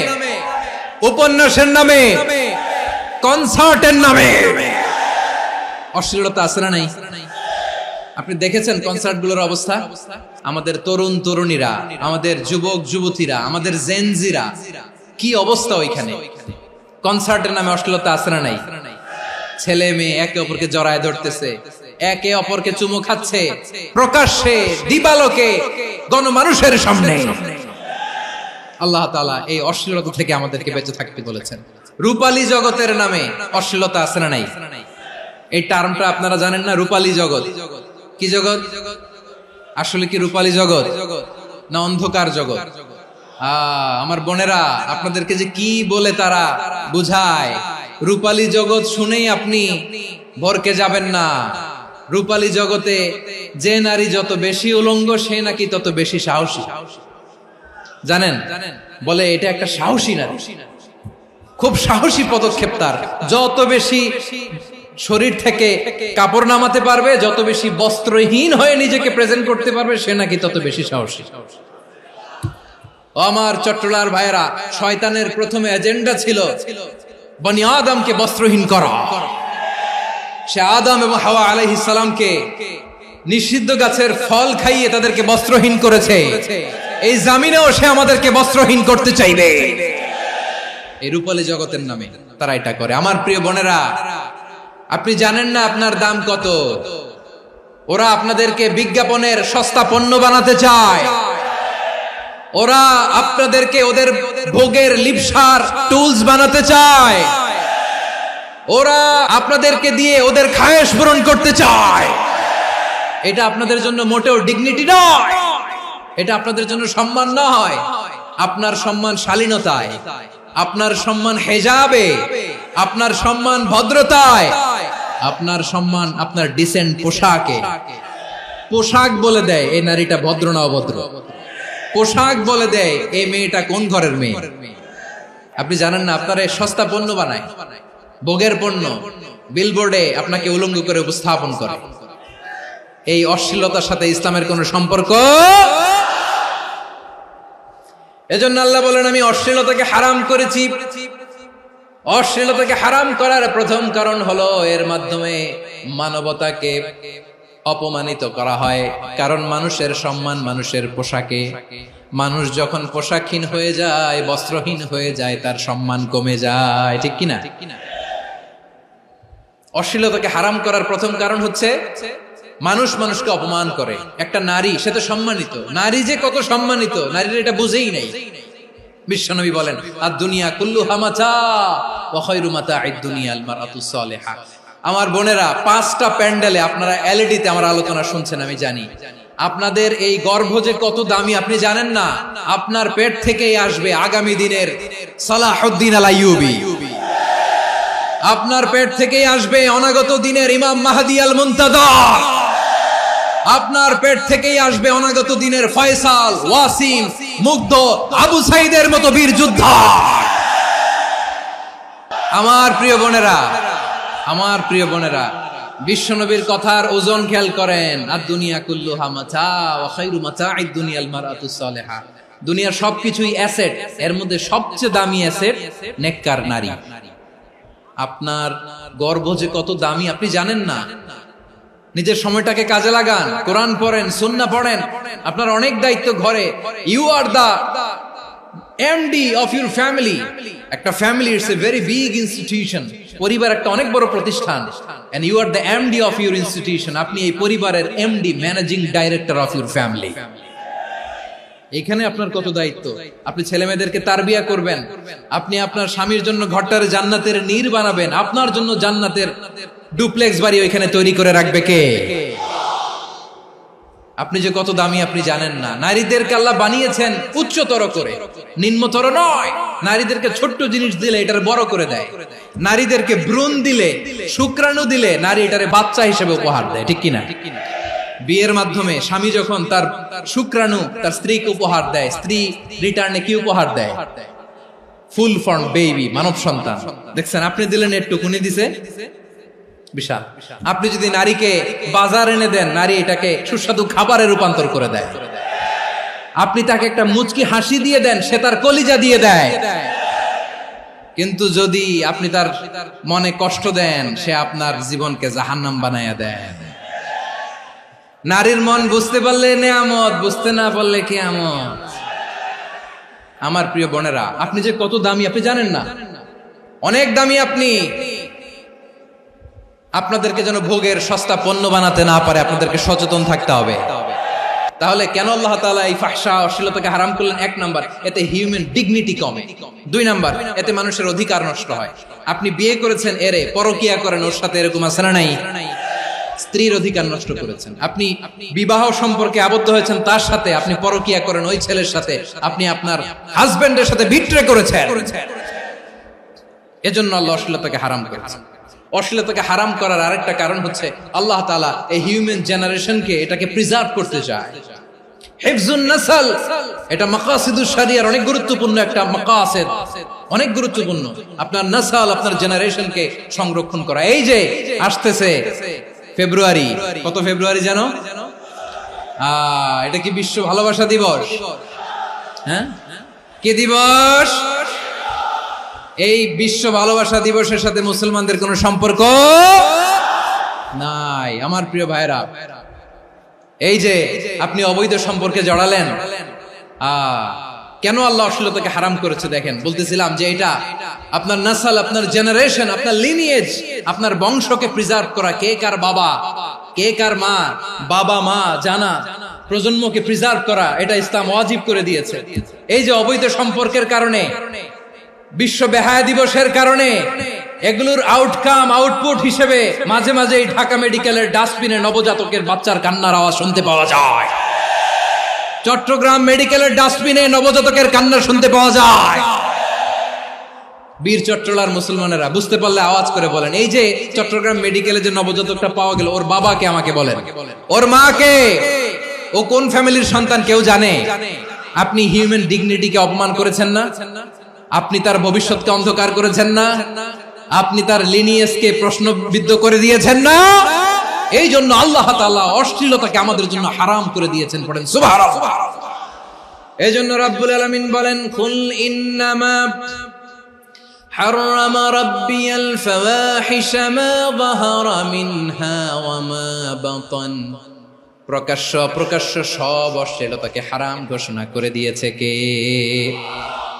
উপন্যাসের নামে, কনসার্টের নামে অশ্লীলতা আছে না নাই? আপনি দেখেছেন কনসার্টগুলোর অবস্থা? আমাদের তরুণ তরুণীরা, আমাদের যুবক যুবতীরা, আমাদের জেনজিরা, কি অবস্থা ওইখানে? কনসার্টের নামে অশ্লীলতা আছে না নাই? ছেলে মেয়ে একে অপরকে জড়ায় ধরতেছে, একে অপরকে চুমু খাচ্ছে, প্রকাশ্যে, দিবালোকে, গণমানুষের সামনে। আল্লাহ তাআলা এই অশ্লীলতা থেকে আমাদেরকে বেঁচে থাকতে বলেছেন। রূপালী জগতের নামে অশ্লীলতা আছে না নাই? এই টার্মটা আপনারা জানেন না? রূপালী জগৎ কি জগৎ? আসলে কি রূপালী জগৎ না অন্ধকার জগৎ? আমার বোনেরা, আপনাদেরকে যে কি বলে তারা বুঝায়, রূপালী জগৎ শুনেই আপনি ভরকে যাবেন না। রূপালী জগতে যে নারী যত বেশি উলঙ্গ, সে নাকি তত বেশি সাহসী। জানেন? বলে এটা একটা সাহসী নারী, খুব সাহসী পদক্ষেপ তার। যত বেশি শরীর থেকে কাপড় নামাতে পারবে, যত বেশি বস্ত্রহীন হয়ে নিজেকে প্রেজেন্ট করতে পারবে, সে নাকি তত বেশি সাহসী। আমার চট্টলার ভাইয়েরা, শয়তানের প্রথমে এজেন্ডা ছিল বনি আদমকে বস্ত্রহীন করা। সে আদম এবং হাওয়া আলাইহিস সালামকে নিষিদ্ধ গাছের ফল খাইয়ে তাদেরকে বস্ত্রহীন করেছে। এই জামিনেও সে আমাদেরকে বস্ত্রহীন করতে চাইবে। এই রূপালী জগতের নামে তারা এটা করে। আমার প্রিয় বোনেরা, আপনি জানেন না আপনার দাম কত? ওরা আপনাদেরকে বিজ্ঞাপনের সস্তা পণ্য বানাতে চায়। ওরা আপনাদেরকে ওদের ভোগের লিপসার টুলস বানাতে চায়। ওরা আপনাদেরকে দিয়ে ওদের খায়েশ পূরণ করতে চায়। এটা আপনাদের জন্য মোটেও ডিগনিটি নয়, এটা আপনাদের জন্য সম্মান নয়। আপনার সম্মান শালীনতায়, আপনার সম্মান হেজাবে, আপনার সম্মান ভদ্রতায়, আপনার সম্মান আপনার ডিসেন্ট পোশাকে। পোশাক বলে দেয় এই নারীটা ভদ্র না অভদ্র। পোশাক বলে দেয় এই মেয়েটা কোন ঘরের মেয়ে। আপনি জানেন না, আপনার এই সস্তা পণ্য বানায়, ভোগের পণ্য, বিলবোর্ডে আপনাকে উলঙ্গ করে উপস্থাপন করে। এই অশ্লীলতার সাথে ইসলামের কোন সম্পর্ক। এজন্য আল্লাহ বলেন, আমি অশ্লীলতাকে হারাম করেছি। অশ্লীলতাকে হারাম করার প্রথম কারণ হলো এর মাধ্যমে মানবতাকে অপমানিত করা হয়। কারণ মানুষের সম্মান মানুষের পোশাকে। মানুষ যখন পোশাকহীন হয়ে যায়, বস্ত্রহীন হয়ে যায়, তার সম্মান কমে যায়। ঠিক কিনা? অশ্লীলতাকে হারাম করার প্রথম কারণ হচ্ছে মানুষ মানুষকে অপমান করে। একটা নারী, সে তো সম্মানিত, নারী যে কত সম্মানিত নারীর এটা বুঝেই নাই। বিশ্বনবী বলেন আদ-দুনিয়া কুল্লুহা মাতা ওয়া খায়রু মাতা'আদ দুনিয়া আল মারআতুস সালিহা। আমার বোনেরা, 5টা প্যান্ডেলে আপনারা এলইডিতে আমার আলোচনা শুনছেন, আমি জানি। আপনাদের এই গর্ভ যে কত দামি আপনি জানেন না। আপনার পেট থেকেই আসবে আগামী দিনের সালাহুদ্দিন আল আইয়ুবী। আপনার পেট থেকেই আসবে অনাগত দিনের ইমাম মাহদী আল মুনতাযর। আপনার পেট থেকেই আসবে অনাগত দিনের ফয়সাল, ওয়াসিম, মুগ্ধ, আবু সাইদের মতো বীর যোদ্ধা। আমার প্রিয় বোনেরা, আমার প্রিয় বোনেরা, বিশ্বনবীর কথার ওজন খেয়াল করেন। আদ-দুনিয়া কুল্লুহা মাতা ওয়া খায়রু মাতা'আদ দুনিয়া আল মারআতুস সালিহা। দুনিয়ার সবকিছুই অ্যাসেট, এর মধ্যে সবচেয়ে দামি অ্যাসেট নেককার নারী। আপনার গর্ভ যে কত দামি আপনি জানেন না। নিজের সময়টাকে কাজে লাগান, কোরআন পড়েন, সুন্নাহ পড়েন। আপনার অনেক দায়িত্ব ঘরে। You are the MD of your family. একটা family it's a very big institution. পরিবার একটা অনেক বড় প্রতিষ্ঠান। And you are the MD of your institution. আপনি এই পরিবারের MD, managing director of your family. এখানে আপনার কত দায়িত্ব। আপনি ছেলে মেয়েদেরকে তারবিয়া করবেন, আপনি আপনার স্বামীর জন্য ঘরটারে জান্নাতের নীর বানাবেন, আপনার জন্য জান্নাতের ডুপ্লেক্স বাড়ি ওইখানে তৈরি করে রাখবে কে? আপনি যে কত দামি আপনি জানেন না। নারীদেরকে আল্লাহ বানিয়েছেন উচ্চতর করে, নিম্নতর নয়। নারীদেরকে ছোট্ট জিনিস দিলে এটার বড় করে দেয়। নারীদেরকে ভ্রূণ দিলে, শুক্রাণু দিলে নারী এটারে বাচ্চা হিসেবে উপহার দেয়, ঠিক কিনা? বিয়ের মাধ্যমে স্বামী যখন তার শুক্রাণু তার স্ত্রীকে উপহার দেয়, স্ত্রী রিটার্নে কি উপহার দেয়? ফুল ফর্ম বেবি, মানব সন্তান। দেখছেন, আপনি দিলেন একটুকুনি, দিছে বিশাল। আপনি যদি নারীকে বাজার এনে দেন, নারী এটাকে সুস্বাদু খাবারে রূপান্তর করে দেয়। আপনি তাকে একটা মুচকি হাসি দিয়ে দেন, সে তার কলিজা দিয়ে দেয়। কিন্তু যদি আপনি তার মনে কষ্ট দেন, সে আপনার জীবনকে জাহান্নাম বানায়া দেয়। নারীর মন বুঝতে পারলে নেয়ামত, বুঝতে না পারলে কিয়ামত। আমার প্রিয় বোনেরা, আপনি যে কত দামি আপনি জানেন না। অনেক দামি আপনি। আপনাদেরকে যেন ভোগের সস্তা পণ্য বানাতে না পারে, আপনাদেরকে সচেতন থাকতে হবে। তাহলে কেন আল্লাহ তাআলা এই ফাহশা, অশ্লীলতাকে হারাম করলেন? 1 নাম্বার, এতে হিউম্যান ডিগনিটি কমে। 2 নাম্বার, এতে মানুষের অধিকার নষ্ট হয়। আপনি বিয়ে করেছেন, এরে পরকিয়া করেন, ওর সাথে এরকম আছে না নাই? স্ত্রীর অধিকার নষ্ট করেছেন। আপনি বিবাহ সম্পর্কে আবদ্ধ হয়েছেন তার সাথে, আপনি পরকিয়া করেন ওই ছেলের সাথে, আপনি আপনার হাজবেন্ডের সাথে বিট্রে করেছেন। এজন্য আল্লাহ অশ্লীলতাকে হারাম করেছেন। অশ্লীলতাকে হারাম করার আরেকটা কারণ হচ্ছে আল্লাহ তাআলা এই হিউম্যান জেনারেশনকে এটাকে প্রিজার্ভ করতে চায়। হিফজুন নাসল, এটা মাকাসিদুশ শরিয়ার অনেক গুরুত্বপূর্ণ একটা মাকাসিদ, অনেক গুরুত্বপূর্ণ। আপনার নাসল, আপনার জেনারেশনকে সংরক্ষণ করা। এই যে আসতেছে ফেব্রুয়ারি, কত ফেব্রুয়ারি জানো? এটা কি বিশ্ব ভালোবাসা দিবস? হ্যাঁ, কি দিবস? এই বিশ্ব ভালোবাসা দিবসের সাথে মুসলমানদের কোনো সম্পর্ক নাই। আমার প্রিয় ভাইরা, এই যে আপনি অবৈধ সম্পর্কে জড়ালেন, কেন আল্লাহ অশ্লীলতাকে হারাম করেছে দেখেন। বলতেছিলাম যে এটা আপনার নাসল, আপনার জেনারেশন, আপনার লিনিয়েজ, আপনার বংশকে প্রিজার্ভ করা। কে কার বাবা, কে কার মা, বাবা মা জানা, প্রজন্মকে প্রিজার্ভ করা, এটা ইসলাম ওয়াজিব করে দিয়েছে। এই যে অবৈধ সম্পর্কের কারণে, বিশ্ব বেহায়া দিবসের কারণে, এগুলোর আউটকাম, আউটপুট হিসেবে মাঝে মাঝে এই ঢাকা মেডিকেলের ডাস্টবিনে নবজাতকের বাচ্চার কান্নার আওয়াজ শুনতে পাওয়া যায়। চট্টগ্রাম মেডিকেলের ডাস্টবিনে নবজাতকের কান্না শুনতে পাওয়া যায়। বীর চট্টলার মুসলমানেরা বুঝতে পারলে আওয়াজ করে বলেন, এই যে চট্টগ্রাম মেডিকেলে যে নবজাতকটা পাওয়া গেল, ওর বাবাকে আমাকে বলেন, ওর মাকে, ও কোন ফ্যামিলির সন্তান কেউ জানে? আপনি হিউম্যান ডিগনিটিকে অপমান করেছেন না? আপনি তার ভবিষ্যৎকে অন্ধকার করেছেন না? আপনি তার লিনিয়েজকে প্রশ্নবিদ্ধ করে দিয়েছেন না? এই জন্য আল্লাহ তাআলা অশ্লীলতাকে আমাদের জন্য হারাম করে দিয়েছেন। পড়েন সুবহানাল্লাহ। এই জন্য রব্বুল আলামিন বলেন, কুল ইন্নামা হারামা রাব্বিয়াল ফাওয়াহিশা মা যাহারা মিনহা ওয়া মা বাতান। প্রকাশ্য অপ্রকাশ্য সব অশ্লীলতাকে হারাম ঘোষণা করে দিয়েছে কে?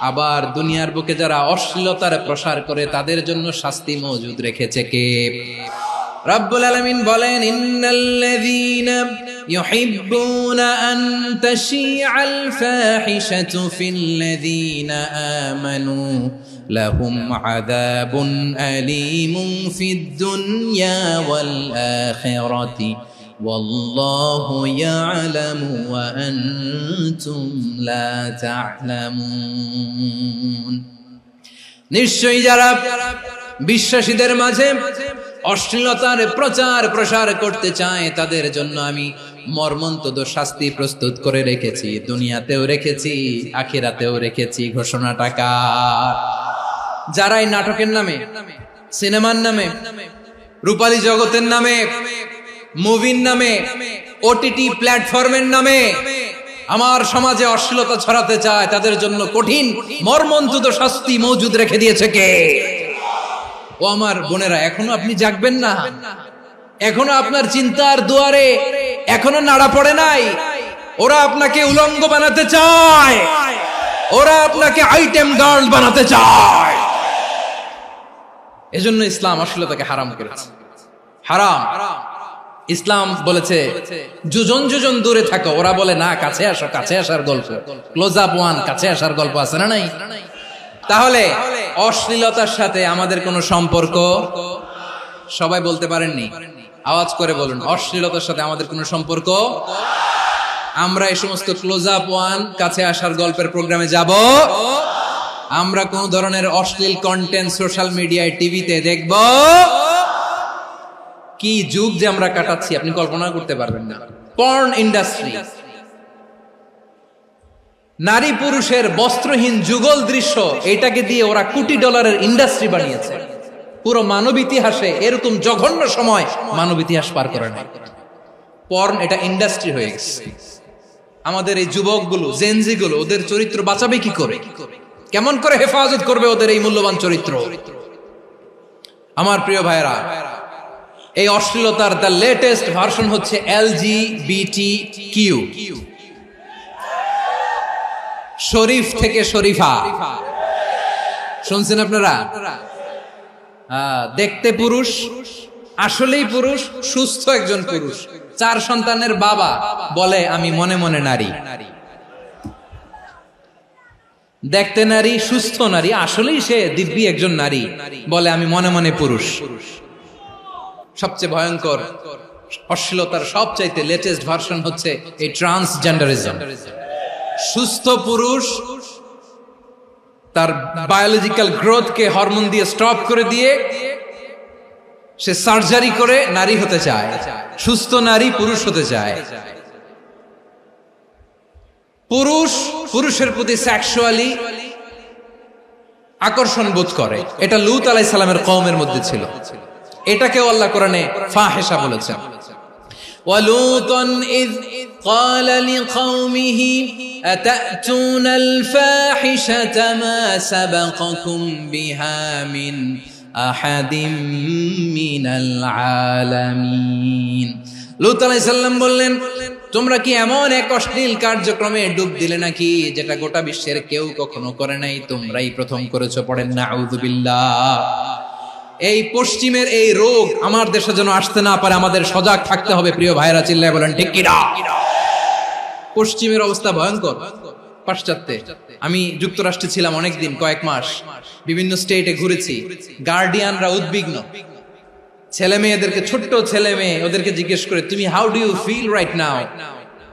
আবার দুনিয়ার বুকে যারা অশ্লীলতার প্রসার করে তাদের জন্য শাস্তি মজুদ রেখেছে কে? রব্বুল আলামিন বলেন, ইন্নাল্লাযীনা ইউহিব্বুনা আন তাশিআল ফাহিশাতু ফিল্লাযীনা আমানু লাহুম আযাবুন আলীমুন ফিদ দুনিয়া ওয়াল আখিরাতি ওয়াল্লাহু ইয়ালামু ওয়া আনতুম লা তা'লামুন। নিশ্চয়ই যারা বিশ্বাসীদের মাঝে অশ্লীলতার প্রচার প্রসার করতে চায় তাদের জন্য আমি মর্মন্তুদ শাস্তি প্রস্তুত করে রেখেছি, দুনিয়াতেও রেখেছি, আখিরাতেও রেখেছি। ঘোষণাটা কার? যারা এই নাটকের নামে, সিনেমার নামে, রূপালী জগতের নামে, মুভির নামে, ওটিটি প্ল্যাটফর্মের নামে আমার সমাজে অশ্লীলতা ছড়াতে চায় তাদের জন্য কঠিন মর্মন্তুদ শাস্তি মজুদ রেখে দিয়েছে কে? ও আমার বোনেরা, এখনো আপনি জাগবেন না? এখনো আপনার চিন্তার দুয়ারে এখনো নাড়া পড়ে নাই? ওরা আপনাকে উলঙ্গ বানাতে চায়, ওরা আপনাকে আইটেম গার্ল বানাতে চায়। এজন্য ইসলাম অশ্লীলতাকে হারাম করেছে। হারাম। ইসলাম বলেছে যোজন যোজন দূরে থাকো, ওরা বলে না কাছে আসো, কাছে আসার গল্প, ক্লোজ আপ ওয়ান, কাছে আসার গল্প আছে না নাই? তাহলে অশ্লীলতার সাথে আমাদের কোনো সম্পর্ক? সবাই বলতে পারেননি, আওয়াজ করে বলুন, অশ্লীলতার সাথে আমাদের কোনো সম্পর্ক? আমরা এই সমস্ত ক্লোজ আপ ওয়ান, কাছে আসার গল্পের প্রোগ্রামে যাব? আমরা কোন ধরনের অশ্লীল কন্টেন্ট সোশ্যাল মিডিয়ায়, টিভিতে দেখব? কি যুগ যে আমরা কাটাচ্ছি আপনি কল্পনা করতে পারবেন না। পর্ন ইন্ডাস্ট্রি, নারী পুরুষের বস্ত্রহীন যুগল দৃশ্য, এটাকে দিয়ে ওরা কোটি ডলারের ইন্ডাস্ট্রি বানিয়েছে। পুরো মানব ইতিহাসে এরকম জঘন্য সময় মানব ইতিহাস পার করে না। পর্ন এটা ইন্ডাস্ট্রি হয়ে গেছে। আমাদের এই যুবকগুলো, জেনজিগুলো, ওদের চরিত্র বাঁচাবে কি করে? কেমন করে হেফাজত করবে ওদের এই মূল্যবান চরিত্র? আমার প্রিয় ভাইরা, এই অশ্লীলতার দ্য লেটেস্ট ভার্সন হচ্ছে LGBTQ, শরীফ থেকে শরীফা। শুনছেন আপনারা? দেখতে পুরুষ, আসলেই পুরুষ, সুস্থ একজন পুরুষ, 4 সন্তানের বাবা, বলে আমি মনে মনে নারী। দেখতে নারী, সুস্থ নারী, আসলেই সে দিব্যি একজন নারী, বলে আমি মনে মনে পুরুষ। সবচেয়ে ভয়ঙ্কর অশ্লীলতার সবচাইতে লেটেস্ট ভার্সন হচ্ছে এই ট্রান্সজেন্ডারিজম। সুস্থ পুরুষ তার বায়োলজিক্যাল গ্রোথকে হরমোন দিয়ে স্টপ করে দিয়ে সে সার্জারি করে নারী হতে চায়, সুস্থ নারী পুরুষ হতে চায়। পুরুষ পুরুষের প্রতি সেক্সুয়ালি আকর্ষণ বোধ করে, এটা লূত আলাইহিস সালামের কওমের মধ্যে ছিল। এটাকে আল্লাহ কোরআনে ফাহিশা বলেছেন। ওয়ালুতান ইয قال لقومه أتأتون الفاحشة ما سبقكم بها من أحد من العالمين। লূত আলাইহিস সালাম বললেন, তোমরা কি এমন এক অশ্লীল কার্যক্রমে ডুব দিলে নাকি যেটা গোটা বিশ্বের কেউ কখনো করে নাই, তোমরাই প্রথম করেছো? পড়েন নাউযুবিল্লাহ। এই পশ্চিমের এই রোগ আমার দেশে যেন আসতে না পারে, আমাদের সজাগ থাকতে হবে। প্রিয় ভাইরা, চিল্লায় বলেন ঠিক কি না? পশ্চিমের অবস্থা ভয়ঙ্কর। পাশ্চাত্যে, আমি যুক্তরাষ্ট্রে ছিলাম অনেকদিন, কয়েক মাস, বিভিন্ন স্টেটে ঘুরেছি। গার্ডিয়ানরা উদ্বিগ্ন, ছেলে মেয়েদেরকে, ছোট্ট ছেলে মেয়ে, ওদেরকে জিজ্ঞেস করে, তুমি how do you feel right now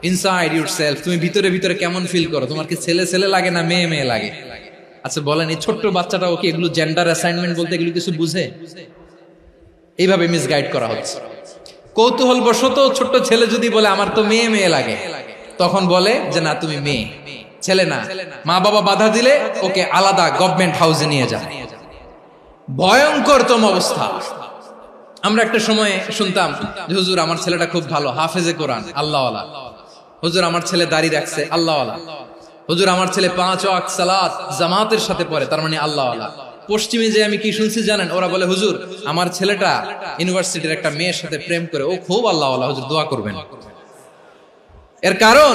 inside yourself? তুমি ভিতরে ভিতরে কেমন ফিল করো? তোমার কি ছেলে ছেলে লাগে না মেয়ে মেয়ে লাগে? আচ্ছা বলেন, এই ছোট্ট বাচ্চাটাও কি এগুলো জেন্ডার অ্যাসাইনমেন্ট বলতে এগুলো কিছু বুঝে? এইভাবে মিসগাইড করা হচ্ছে। কৌতূহল বশত ছোট্ট ছেলে যদি বলে আমার তো মেয়ে মেয়ে লাগে, তখন বলে যে না তুমি মেয়ে, ছেলে না। মা বাবা বাধা দিলে ওকে আলাদা গভর্নমেন্ট হাউসে নিয়ে যায়। ভয়ঙ্করতম অবস্থা। আমরা একটা সময় শুনতাম যে হুজুর আমার ছেলেটা খুব ভালো, হাফেজে কোরআন, আল্লাহওয়ালা। হুজুর আমার ছেলে দাড়ি রাখছে, আল্লাহওয়ালা। হুজুর আমার ছেলে 5 ওয়াক্ত সালাত জামাতের সাথে পড়ে, তার মানে আল্লাহওয়ালা। পশ্চিমে যে আমি কি শুনছি জানেন? ওরা বলে হুজুর আমার ছেলেটা ইউনিভার্সিটির একটা মেয়ের সাথে প্রেম করে, ও খুব আল্লাহওয়ালা, হুজুর দোয়া করবেন। এর কারণ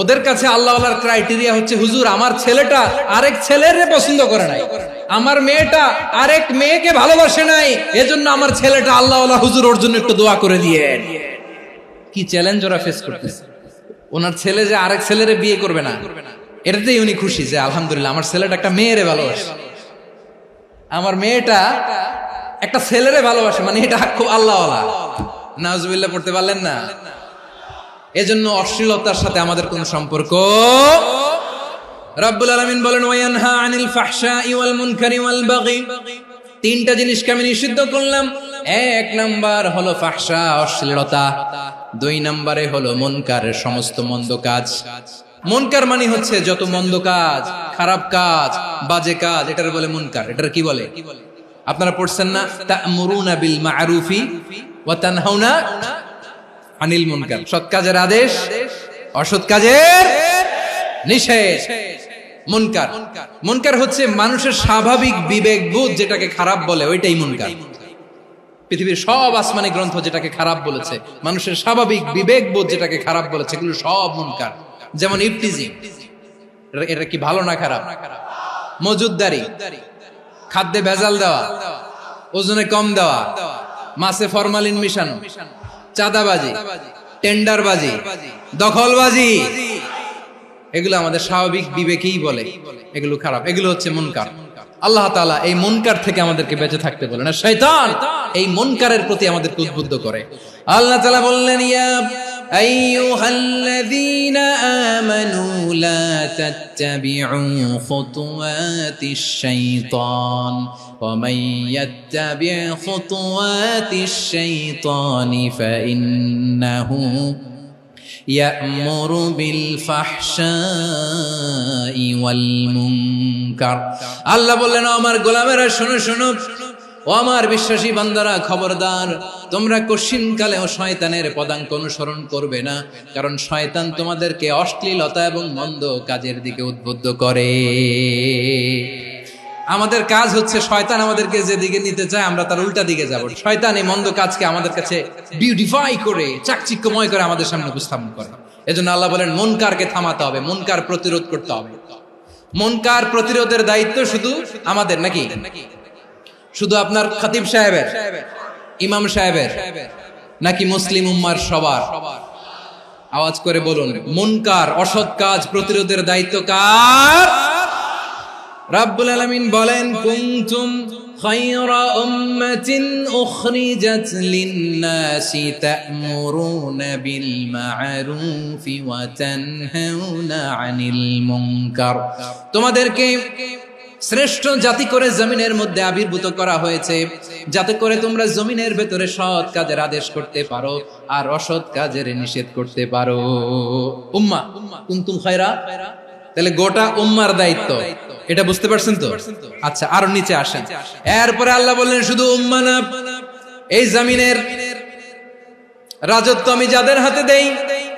ওদের কাছে আল্লাহওয়ালার ক্রাইটেরিয়া হচ্ছে, হুজুর আমার ছেলেটা আরেক ছেলের পছন্দ করে নাই, আমার মেয়েটা আরেক মেয়েকে ভালোবাসে নাই, এজন্য আমার ছেলেটা আল্লাহওয়ালা, হুজুর ওর জন্য একটু দোয়া করে দিয়ে। কি চ্যালেঞ্জ ওরা ফেস করতেছে। ওনার ছেলে যে আরেক ছেলেরে বিয়ে করবে না, এটাতেই উনি খুশি যে আলহামদুলিল্লাহ আমার ছেলেটা একটা মেয়েরে ভালোবাসে, আমার মেয়েটা একটা ছেলেরে ভালোবাসে, মানে এটা খুব আল্লাহওয়ালা। নাউজুবিল্লাহ পড়তে পারলেন না? এজন্য অশ্লীলতার সাথে আমাদের কোন সম্পর্ক। রব্বুল আলামিন বলেন ওয়ায়ানহা আনিল ফাহশাই ওয়াল মুনকারি ওয়াল বাগি, তিনটা জিনিসকে আমি নিষিদ্ধ করলাম। এক নাম্বার হলো ফাহশা, অশ্লীলতা। দুই নম্বরে হলো মুনকার, সমস্ত মন্দ কাজ। মুনকার মানে হচ্ছে যত মন্দ কাজ, খারাপ কাজ, বাজে কাজ, এটার বলে মুনকার। এটার কি বলে? আপনারা পড়ছেন না, তা'মুরুনা বিল মা'রুফি ওয়া তানহাউনা আনিল মুনকার। সৎ কাজের আদেশ, অসৎ কাজের নিষেধ। মুনকার, মুনকার হচ্ছে মানুষের স্বাভাবিক বিবেকবোধ যেটাকে খারাপ বলে, ওইটাই মুনকার। পৃথিবীর সব আসমানি গ্রন্থ যেটাকে খারাপ বলেছে, মানুষের স্বাভাবিক বিবেকবোধ যেটাকে খারাপ বলেছে, এগুলো সব মুনকার। যেমন ইফতিজিং, এটা কি ভালো না খারাপ? মজুদদারি, খাদ্যে ভেজাল দেওয়া, ওজনে কম দেওয়া, মাছে ফরমালিন মিশানো, চাঁদাবাজি, টেন্ডারবাজি, দখলবাজি, এগুলো আমাদের স্বাভাবিক বিবেকেই বলে এগুলো খারাপ, এগুলো হচ্ছে মুনকার। আল্লাহ তাআলা এই মুনকার থেকে আমাদেরকে বেঁচে থাকতে বলেন, আর শয়তান এই মুনকারের প্রতি আমাদেরকে উদ্বুদ্ধ করে। আল্লাহ তাআলা বললেন, ইয়া আইয়ুহাল্লাযীনা আমানু লা তাত্তাবিউ খুতুওয়াতিশ শাইতান ওয়া মান ইয়াত্তাবি' খুতুওয়াতিশ শাইতানি ফাইন্নাহু ইয়া'মুরু বিল ফাহশাই ওয়াল মুনকার। আল্লাহ বললেন, আমার গোলামেরা শোনো শোনো, ও আমার বিশ্বাসী বান্দারা খবরদার, তোমরা কশিনকালেও শয়তানের পদাঙ্ক অনুসরণ করবে না, কারণ শয়তান তোমাদেরকে অশ্লীলতা এবং মন্দ কাজের দিকে উদ্বুদ্ধ করে। আমাদের কাজ হচ্ছে শয়তান আমাদেরকে যেদিকে নিতে চায় আমরা তার উল্টা দিকে যাব। শয়তান এই মন্দ কাজকে আমাদের কাছে বিউটিফাই করে, চাকচিক্যময় করে আমাদের সামনে উপস্থাপন করে। এজন্য আল্লাহ বলেন মুনকারকে থামাতে হবে, মুনকার প্রতিরোধ করতে হবে। মুনকার প্রতিরোধের দায়িত্ব শুধু আমাদের নাকি? শুধু আপনার খতিব সাহেবের, ইমাম সাহেবের, নাকি মুসলিম উম্মার সবার? আওয়াজ করে বলুন, মুনকার অসৎ কাজ প্রতিরোধের দায়িত্ব কার? রাব্বুল আলামিন বলেন, কুনতুম খায়রা উম্মাতিন উখরিজাত লিন-নাসি তা'মুরুনা বিল মা'রুফি ওয়া তানহাউনা আনিল মুনকার। তোমাদেরকে শ্রেষ্ঠ জাতি করে জমিনের মধ্যে আবির্ভূত করা হয়েছে, যাতে করে তোমরা জমিনের ভেতরে সৎ কাজের আদেশ করতে পারো আর অসৎ কাজের নিষেধ করতে পারো। উম্মাহ, কুনতুম খায়রা, তাহলে গোটা উম্মার দায়িত্ব, এটা বুঝতে পারছেন তো? আচ্ছা, আরো নিচে আসেন। এরপরে আল্লাহ বললেন, শুধু উম্মাহ না, এই জমিনের রাজত্ব আমি যাদের হাতে দেই,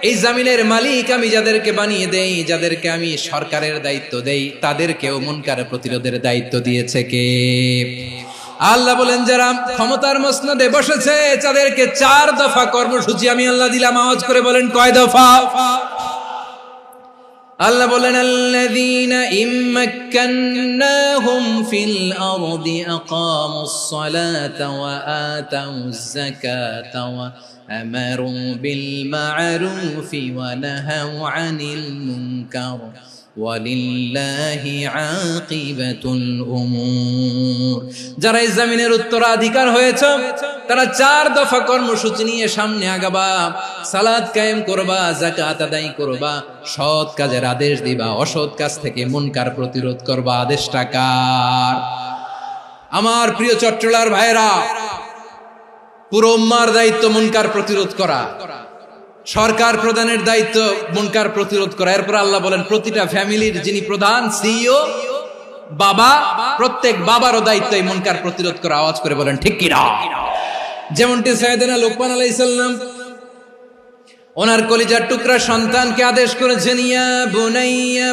এই জমিনের মালিক আমি যাদেরকে বানিয়ে দেই, যাদেরকে আমি সরকারের দায়িত্ব দেই, তাদেরকেও মুনকার প্রতিরোধের দায়িত্ব দিয়েছে কে? আল্লাহ বলেন, যারা ক্ষমতার মসনদে বসেছে তাদেরকে 4 দফা কর্মসূচি আমি আল্লাহ দিলাম। আওয়াজ করে বলেন, কয় দফা? আল্লাহ বলেন, আল্লাযীনা ইম্মাক্কান্নাহুম ফিল আরদি আকামুস সালাতা ওয়া আতাউয যাকাতা ওয়া আমারু বিল মা'রুফি ওয়া নাহাউ আনিল মুনকার ওয়ালিল্লাহি আকিবাতুল উমুর। যারা এই জমিনের উত্তরাধিকার হয়েছে তারা 4 দফা কর্মসূচি নিয়ে সামনে আগাবা। সালাত কায়েম করবা, যাকাত আদায় করবা, সৎ কাজের আদেশ দিবা, অসৎ কাজ থেকে মুনকার প্রতিরোধ করবা। আদেশটা কার? আমার প্রিয় চট্টলার ভাইরা, পুরো উম্মার দায়িত্ব মুনকার প্রতিরোধ করা, সরকার প্রধানের দায়িত্ব মুনকার প্রতিরোধ করা। এরপর আল্লাহ বলেন, প্রতিটা ফ্যামিলির যিনি প্রধান সিইও বাবা, প্রত্যেক বাবারও দায়িত্ব এই মুনকার প্রতিরোধ করা। আওয়াজ করে বলেন ঠিক কি না? যেমনটি সাইয়েদনা লুকমান আলাইহিস সালাম ওনার কলিজার টুকরা সন্তানকে আদেশ করেছেন, ইয়া বুনাইয়া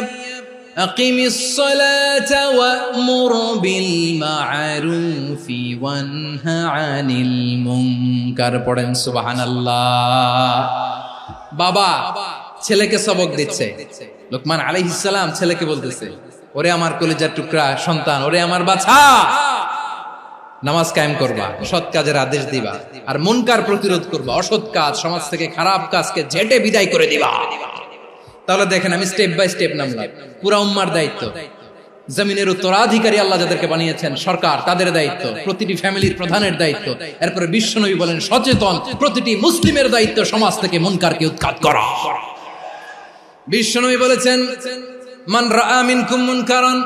আকিমিস সালাতা ওয়া'মুর বিল মা'রুফি ওয়ানহা আনিল মুনকার। পড়েন সুবহানাল্লাহ। বাবা ছেলেকে সবক দিচ্ছে। লোকমান আলাইহিস সালাম ছেলেকে বলতেছে, ওরে আমার কলিজার টুকরা সন্তান, ওরে আমার বাছা, নামাজ কায়েম করবা, সৎ কাজের আদেশ দিবা, আর মুনকার প্রতিরোধ করবা, অসৎ কাজ, সমাজ থেকে খারাপ কাজকে ঝেঁটে বিদায় করে দিবা। তাহলে দেখেন আমি স্টেপ বাই স্টেপ নামলাম। পুরা উম্মার দায়িত্ব, জমিনের উত্তরাধিকারী আল্লাহ যাদেরকে বানিয়েছেন সরকার, তাদের দায়িত্ব, প্রতিটি ফ্যামিলির প্রধানের দায়িত্ব, এরপরে বিশ্বনবী বলেন সচেতন প্রতিটি মুসলিমের দায়িত্ব সমাজ থেকে মুনকারকে উৎখাত করা। বিশ্বনবী বলেছেন, মান রাআ মিনকুম মুনকারান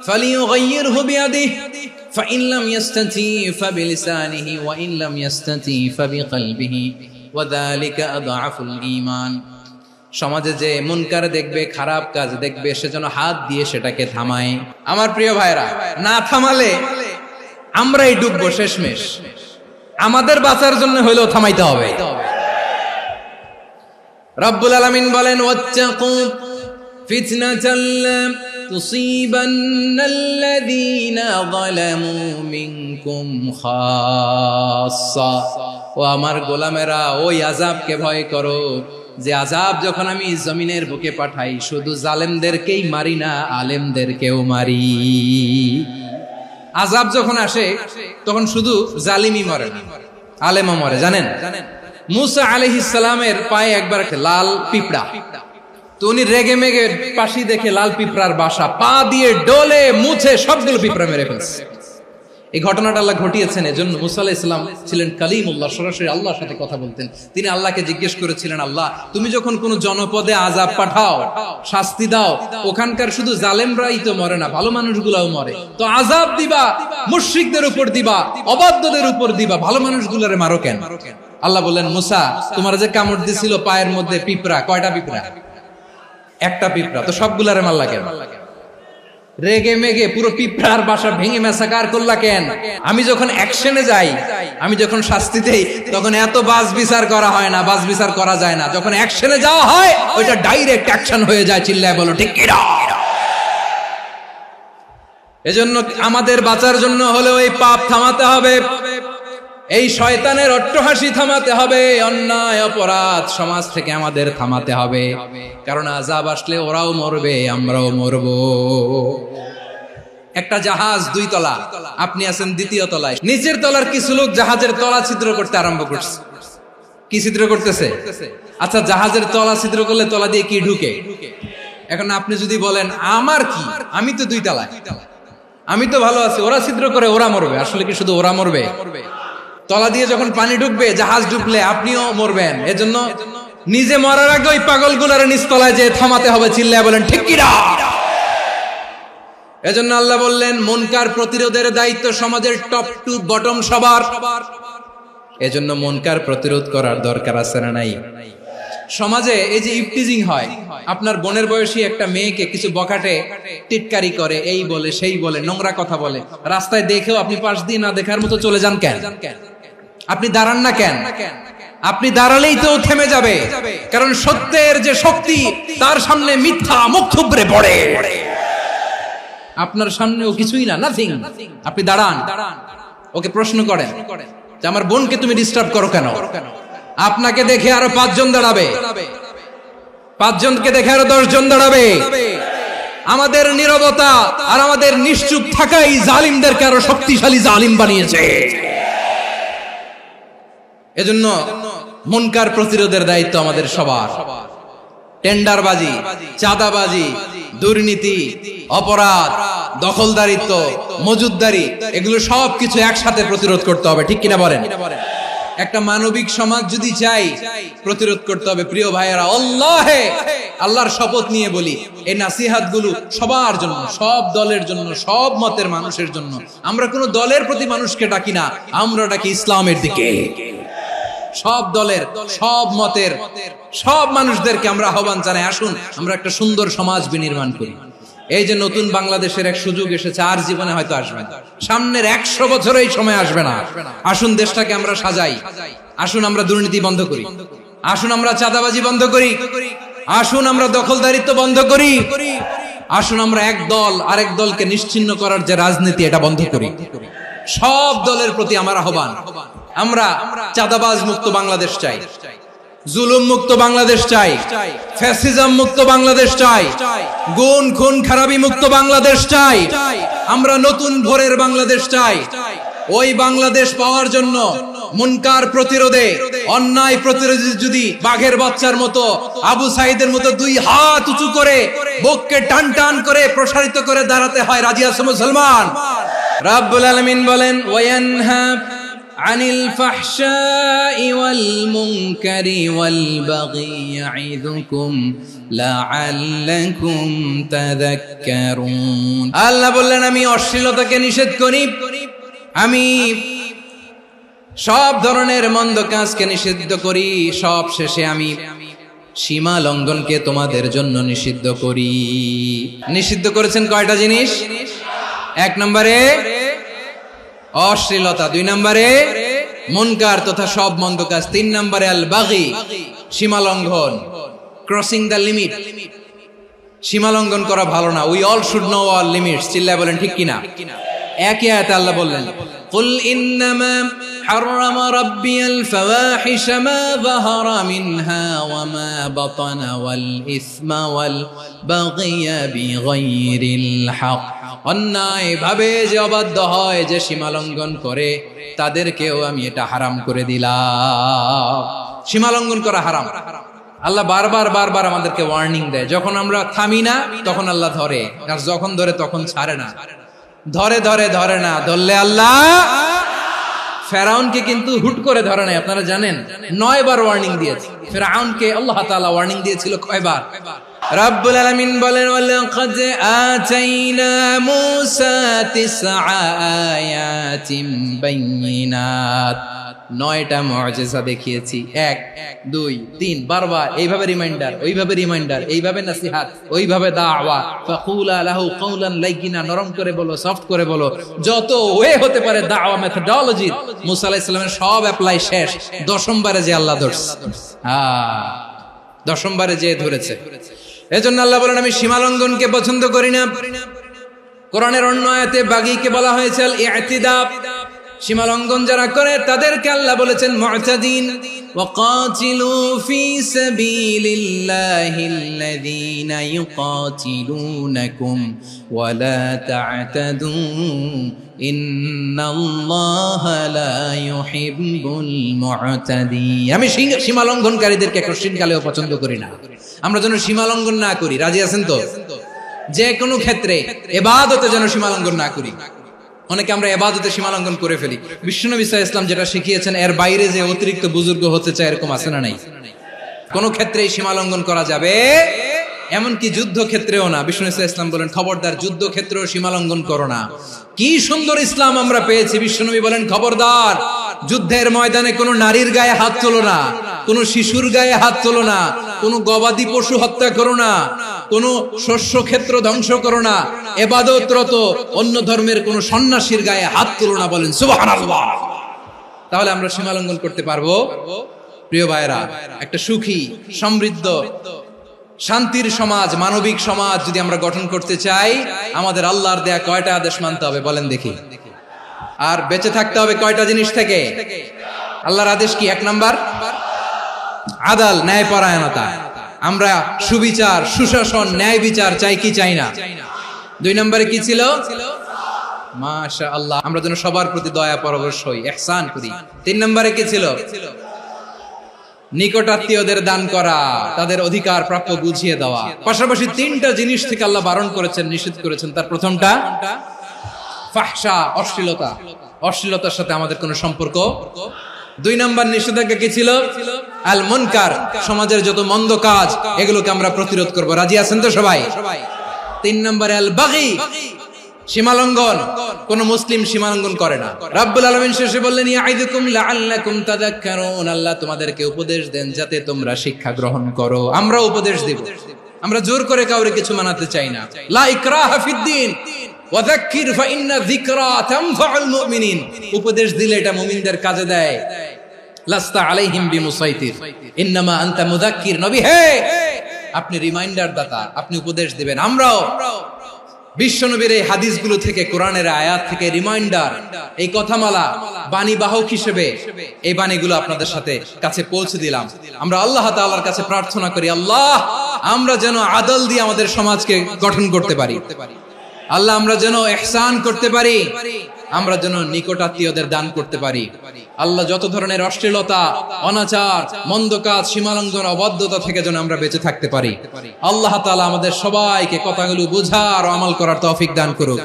ফালিয়ুগাইয়িরহু বিয়াদিহি ফাইন লাম ইয়াস্তাতি ফাবিলিসানিহি ওয়া ইন লাম ইয়াস্তাতি ফাবিকলবিহি ওয়া যালিকা আযআফুল ঈমান। সমাজে যে মুনকার দেখবে, খারাপ কাজ দেখবে, সে যেন হাত দিয়ে সেটাকে থামায়। আমার প্রিয় ভাইরা, না থামালে আমরাই ডুববো শেষমেশ। আমাদের বাঁচার জন্য হইলেও থামাইতে হবে। রব্বুল আলামিন বলেন, ওয়াত্তাকু ফিতনাতাল লা তুসিবান্নাল্লাযীনা যালামু মিনকুম খাসসা। ও আমার গোলামেরা, ওই আযাবকে ভয় করো যে আযাব যখন আমি জমিনের বুকে পাঠাই, শুধু জালেমদেরকেই মারি না, আলেমদেরকেও মারি। আযাব যখন আসে তখন শুধু জালিমই মরে না, আলেমও মরে। জানেন, মুসা আলাইহিস সালামের পায়ে একবার লাল পিঁপড়া, তো উনি রেগে মেগে পাশি দেখে লাল পিঁপড়ার বাসা, পা দিয়ে ডলে মুছে সবগুলো পিঁপড়া মেরে ফেলছে। এই ঘটনাটা আল্লাহ ঘটিয়েছেন। এজন্য মুসা আলাইহিস সালাম ছিলেন কালিমুল্লাহ, সরাসরি আল্লাহর সাথে কথা বলতেন। তিনি আল্লাহকে জিজ্ঞেস করেছিলেন, আল্লাহ তুমি যখন কোন জনপদে আযাব পাঠাও, শাস্তি দাও, ওখানকার শুধু জালেমরাই তো মরে না, ভালো মানুষগুলাও মরে, তো আযাব দিবা মুশরিকদের উপর দিবা, অবাধ্যদের উপর দিবা, ভালো মানুষগুলোরে মারো কেন? আল্লাহ বললেন, মুসা তোমার যে কামড় দিছিল পায়ের মধ্যে পিঁপড়া, কয়টা পিঁপড়া? একটা পিঁপড়া, তো সবগুলারে মারলা কেন? রেগে মেগে পুরো পিঁপড়ার বাসা ভেঙে মেসাকার করলা কেন? আমি যখন অ্যাকশনে যাই, আমি যখন শাস্তি দেই, তখন এত বাস বিচার করা হয় না, বাস বিচার করা যায় না। যখন অ্যাকশনে যাওয়া হয়, ওইটা ডাইরেক্ট অ্যাকশন হয়ে যায়। চিল্লায় বলো ঠিক কি না? এজন্য আমাদের বাঁচার জন্য হলেও এই পাপ থামাতে হবে, এই শয়তানের অট্টহাসি থামাতে হবে, অন্যায় অপরাধ সমাজ থেকে আমাদের থামাতে হবে। কারণ আযাব আসলে ওরাও মরবে, আমরাও মরব। একটা জাহাজ 2 তলা, আপনি আছেন 2য় তলায়। নিচের তলার কিছু লোক জাহাজের তলা ছিদ্র করতে আরম্ভ করছে। কি ছিদ্র করতেছে? আচ্ছা, জাহাজের তলা ছিদ্র করলে তলা দিয়ে কি ঢুকে? এখন আপনি যদি বলেন আমার কি, আমি তো 2 তলায়, আমি তো ভালো আছি, ওরা ছিদ্র করে ওরা মরবে। আসলে কি শুধু ওরা মরবে? তলা দিয়ে যখন পানি ঢুকবে, জাহাজ ঢুকলে আপনিও মরবেন। এজন্য নিজে মরার আগে ওই পাগলগুলোর নিচতলায় যে থামাতে হবে। চিল্লায় বলেন ঠিক কি না? এজন্য আল্লাহ বললেন, মুনকার প্রতিরোধের দায়িত্ব সমাজের টপ টু বটম সবার। এজন্য মুনকার প্রতিরোধ করার দরকার আছে না নাই? সমাজে এই যে ইফটিজিং হয়, আপনার বোনের বয়সী একটা মেয়েকে কিছু বখাটে টিটকারি করে, এই বলে সেই বলে, নোংরা কথা বলে, রাস্তায় দেখেও আপনি পাশ দিয়ে না দেখার মতো চলে যান কেন? আপনি দাঁড়ান না কেন? আপনি দাঁড়ালেই তো থেমে যাবে, কারণ সত্যের যে শক্তি, তার সামনে মিথ্যা মুখ থুবড়ে পড়ে। আপনার সামনে ও কিছুই না, নাথিং। আপনি দাঁড়ান, ওকে প্রশ্ন করেন যে আমার বোনকে তুমি ডিস্টার্ব করো কেন? আপনাকে দেখে আরো 5 জন দাঁড়াবে, 5 জনকে দেখে আরো 10 জন দাঁড়াবে। আমাদের নীরবতা আর আমাদের নিশ্চুপ থাকাই জালিমদেরকে আরো শক্তিশালী জালিম বানিয়েছে। এজন্য মুনকার প্রতিরোধের দায়িত্ব আমাদের সবার। টেন্ডারবাজি, চাঁদাবাজি, দুর্নীতি, অপরাধ, দখলদারিত্ব, মজুদদারি, এগুলো সবকিছু একসাথে প্রতিরোধ করতে হবে। ঠিক কিনা বলেন? একটা মানবিক সমাজ যদি চাই, প্রতিরোধ করতে হবে। প্রিয় ভাইয়েরা, আল্লাহর শপথ নিয়ে বলি, এই নাসিহাত গুলো সবার জন্য, সব দলের জন্য, সব মতের মানুষের জন্য। আমরা কোনো দলের প্রতি মানুষকে ডাকি না, আমরা ডাকি ইসলামের দিকে। সব দলের, সব মতের, সব মানুষদেরকে আমরা আহ্বান জানাই, আসুন আমরা একটা সুন্দর সমাজ বিনির্মাণ করি। এই যে নতুন বাংলাদেশের এক সুযোগ এসেছে, আর জীবনে হয়তো আসবে না, সামনের 100 বছর এই সময় আসবে না। আসুন দেশটাকে আমরা সাজাই, আসুন আমরা দুর্নীতি বন্ধ করি, আসুন আমরা চাঁদাবাজি বন্ধ করি, আসুন আমরা দখলদারিত্ব বন্ধ করি, আসুন আমরা এক দল আরেক দলকে নিশ্চিহ্ন করার যে রাজনীতি, এটা বন্ধ করি। সব দলের প্রতি আমার আহ্বান, আমরা চাঁদাবাজ মুক্ত বাংলাদেশ চাই, জুলুম মুক্ত বাংলাদেশ চাই, ফ্যাসিজম মুক্ত বাংলাদেশ চাই, গুণ খুন খারাপি মুক্ত বাংলাদেশ চাই, আমরা নতুন ভোরের বাংলাদেশ চাই। ওই বাংলাদেশ পাওয়ার জন্য মুনকার প্রতিরোধে, অন্যায় প্রতিরোধে যদি বাঘের বাচ্চার মতো, আবু সাইদের মতো দুই হাত উঁচু করে বুককে টান টান করে প্রসারিত করে দাঁড়াতে হয়, রাজি আছো মুসলমান? রাব্বুল আলামিন বলেন, ওয়ায়ানহা আনিল ফাহশাই ওয়াল মুনকারি ওয়াল বাগি ইয়াইযুকুম লাআল্লাকুম তাযাক্কারুন। আল্লাহ বললেন, আমি অশ্লীলতাকে নিষেধ করি, আমি সব ধরনের মন্দ কাজকে নিষিদ্ধ করি, সব শেষে আমি সীমা লঙ্ঘনকে তোমাদের জন্য নিষিদ্ধ করি। নিষিদ্ধ করেছেন কয়টা জিনিস? 1 নম্বরে অশ্লীলতা, 2 নম্বরে মুনকার তথা সব মন্দ কাজ, 3 নম্বরে আল বাগি সীমা লঙ্ঘন, ক্রসিং দ্য লিমিট। সীমা লঙ্ঘন করা ভালো না। We all should know our limits. চিল্লায় বলেন ঠিক কিনা? একই আয়াতে আল্লাহ বললেন, কুল ইন্নামা হারামা রাব্বিয়াল ফাওয়াহিশা মা যাহারা মিনহা ওয়া মা বাতানা ওয়াল ইসমা ওয়াল বাগিয়া বিগাইরিল হক। অন্যায় ভাবে যে অবাধ্য হয়, যে সীমা লঙ্ঘন করে, তাদেরকেও আমি এটা হারাম করে দিলাম। সীমা লঙ্ঘন করা হারাম। আল্লাহ বারবার বারবার আমাদেরকে ওয়ার্নিং দেয়। যখন আমরা থামি না তখন আল্লাহ ধরে, আর যখন ধরে তখন ছাড়ে না। ধরে ধরে ধরে না, ধরলে আল্লাহ। ফেরাউনকে কিন্তু হুট করে ধরে নাই, আপনারা জানেন 9 বার ওয়ার্নিং দিয়েছে। ফেরাউনকে আল্লাহ তাআলা ওয়ার্নিং দিয়েছিল কয়বার? রাব্বুল আলামিন বলেন, ওয়ালাকাদ আতাইনা মূসা 9 আয়াতিন বাইয়িনাত। 9টা মুআজিজা দেখিয়েছি। 1 2 3 বারবার এইভাবে রিমাইন্ডার, ওইভাবে রিমাইন্ডার, এইভাবে নসিহত, ওইভাবে দাওয়া। ফাকুলা লাহু কাওলান লাইয়িনা, নরম করে বলো, সফট করে বলো, যত ওয়ে হতে পারে দাওয়া মেথডোলজি। মুসা আলাইহিস সালামের সব অ্যাপ্লাই শেষ। 10ম বারে যে আল্লাহ ধরছে, 10ম বারে যে ধরেছে। এজন্য আল্লাহ বলেন, আমি সীমা লঙ্ঘনকে পছন্দ করি না। কোরআনের অন্য আয়াতে বাগীকে বলা হয়েছে আল ইতিদা। সীমা লঙ্ঘন যারা করে তাদেরকে আল্লাহ বলেছেন মুতাদিন। ওয়াকাতিলু ফি সাবিলিল্লাহিল্লাযীনা ইউকাতিলুনাকুম ওয়া লা তা'তাদু ইন্নাল্লাহা লা ইউহিব্বুল মুতাদিন। আমি সীমা লঙ্ঘনকারীদেরকে কোশ্চিনকালেও পছন্দ করি না। আমরা যেন সীমা লঙ্ঘন না করি, রাজি আছেন তো? যে কোনো ক্ষেত্রে ইবাদতে যেন সীমা লঙ্ঘন না করি। অনেকে আমরা ইবাদতে সীমা লঙ্ঘন করে ফেলি। বিশ্বনবী সাল্লাল্লাহু আলাইহি ওয়াসাল্লাম যেটা শিখিয়েছেন, এর বাইরে যে অতিরিক্ত বুজুর্গ হতে চায়, এরকম আছে না নাই? কোন ক্ষেত্রেই সীমা লঙ্ঘন করা যাবে, এমনকি যুদ্ধ ক্ষেত্রেও না। বিশ্বনবী সাল্লাল্লাহু আলাইহি ওয়াসাল্লাম বলেন, খবরদার যুদ্ধ ক্ষেত্রেও সীমা লঙ্ঘন করো না। কি সুন্দর ইসলাম আমরা পেয়েছি। বিশ্বনবী বলেন, খবরদার যুদ্ধের ময়দানে কোনো নারীর গায়ে হাত তোলো না, কোনো শিশুর গায়ে হাত তোলো না, কোনো গবাদি পশু হত্যা করো না, কোনো শস্য ক্ষেত্র ধ্বংস করো না, ইবাদতরত অন্য ধর্মের কোনো সন্ন্যাসীর গায়ে হাত তোলো না। বলেন সুবহানাল্লাহ। তাহলে আমরা সীমা লঙ্ঘন করতে পারবো? প্রিয় ভাইরা, একটা সুখী, সমৃদ্ধ, শান্তির সমাজ, মানবিক সমাজ যদি আমরা গঠন করতে চাই, আমাদের আল্লাহর দেয়া কয়টা আদেশ মানতে হবে বলেন দেখি? আর বেঁচে থাকতে হবে কয়টা জিনিস থেকে? আল্লাহর আদেশ কি? 1 নাম্বার আদাল, ন্যায়পরায়ণতা। আমরা সুবিচার, সুশাসন, ন্যায় বিচার চাই কি চাই না? 2 নম্বরে কি ছিল? মাশাআল্লাহ, আমরা যেন সবার প্রতি দয়া পরবশ হই, ইহসান করি। 3 নম্বরে কি ছিল? নিকটাত্মীয়দের দান করা, তাদের অধিকার প্রাপ্য বুঝিয়ে দেওয়া। পাশাপাশি 3টা জিনিস থেকে আল্লাহ বারণ করেছেন, নিষেধ করেছেন। তার প্রথমটা ফাহশা, অশ্লীলতা। অশ্লীলতার সাথে আমাদের কোনো সম্পর্ক। 2 নম্বর নিষেধাজ্ঞা কি ছিল? আল মুনকার, সমাজের যত মন্দ কাজ, এগুলোকে আমরা প্রতিরোধ করব। রাজি আছেন তো সবাই? 3 নম্বরে আল বাগী, সীমালঙ্ঘন। কোন মুসলিম সীমালঙ্ঘন করে না। রাব্বুল আলামিন শেষে বললেন, ইয়াইদুকুম লাআল্লাকুম তাযাক্কারুন। আল্লাহ তোমাদেরকে উপদেশ দেন যাতে তোমরা শিক্ষা গ্রহণ করো। আমরা উপদেশ দেব, আমরা জোর করে কাউরে কিছু মানাতে চাই না। লা ইকরাহা ফিদ্দিন ওয়াযাক্কির ফাইন্না যিকরা তানফাউল মুমিনিন। উপদেশ দিলে এটা মুমিনদের কাজে দেয়। লাস্তা আলাইহিম বিমুসাইতির ইন্নামা আনতা মুযাক্কির। নবী হে, আপনি রিমাইন্ডার দাতা, আপনি উপদেশ দিবেন। আমরাও বিশ্বনবীর এই হাদিসগুলো থেকে, কোরআনের আয়াত থেকে রিমাইন্ডার, এই কথামালা বাণী বাহক হিসেবে এই বাণীগুলো আপনাদের সাথে কাছে পৌঁছে দিলাম। আমরা আল্লাহ তাআলার কাছে প্রার্থনা করি, আল্লাহ আমরা যেন আদল দিয়ে আমাদের সমাজকে গঠন করতে পারি। আল্লাহ আমরা যেন ইহসান করতে পারি, আমরা যেন নিকটাত্মীয়দের দান করতে পারি। আল্লাহ যত ধরনের অশ্লীলতা, অনাচার, মন্দ কাজ, সীমালঙ্ঘন, অবাধ্যতা থেকে যেন আমরা বেঁচে থাকতে পারি। আল্লাহ তাআলা আমাদের সবাইকে কথাগুলো বোঝার ও আমল করার তৌফিক দান করুক।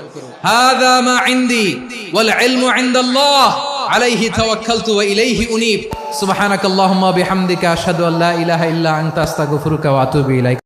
হাযা মা ইনদি ওয়াল ইলমু ইনদাল্লাহ আলাইহি তাওয়াক্কালতু ওয়া ইলাইহি উনীব। সুবহানাকাল্লাহুম্মা বিহামদিকা আশহাদু আল্লা ইলাহা ইল্লা আনতা আস্তাগফিরুকা ওয়া আতুবু ইলাইক।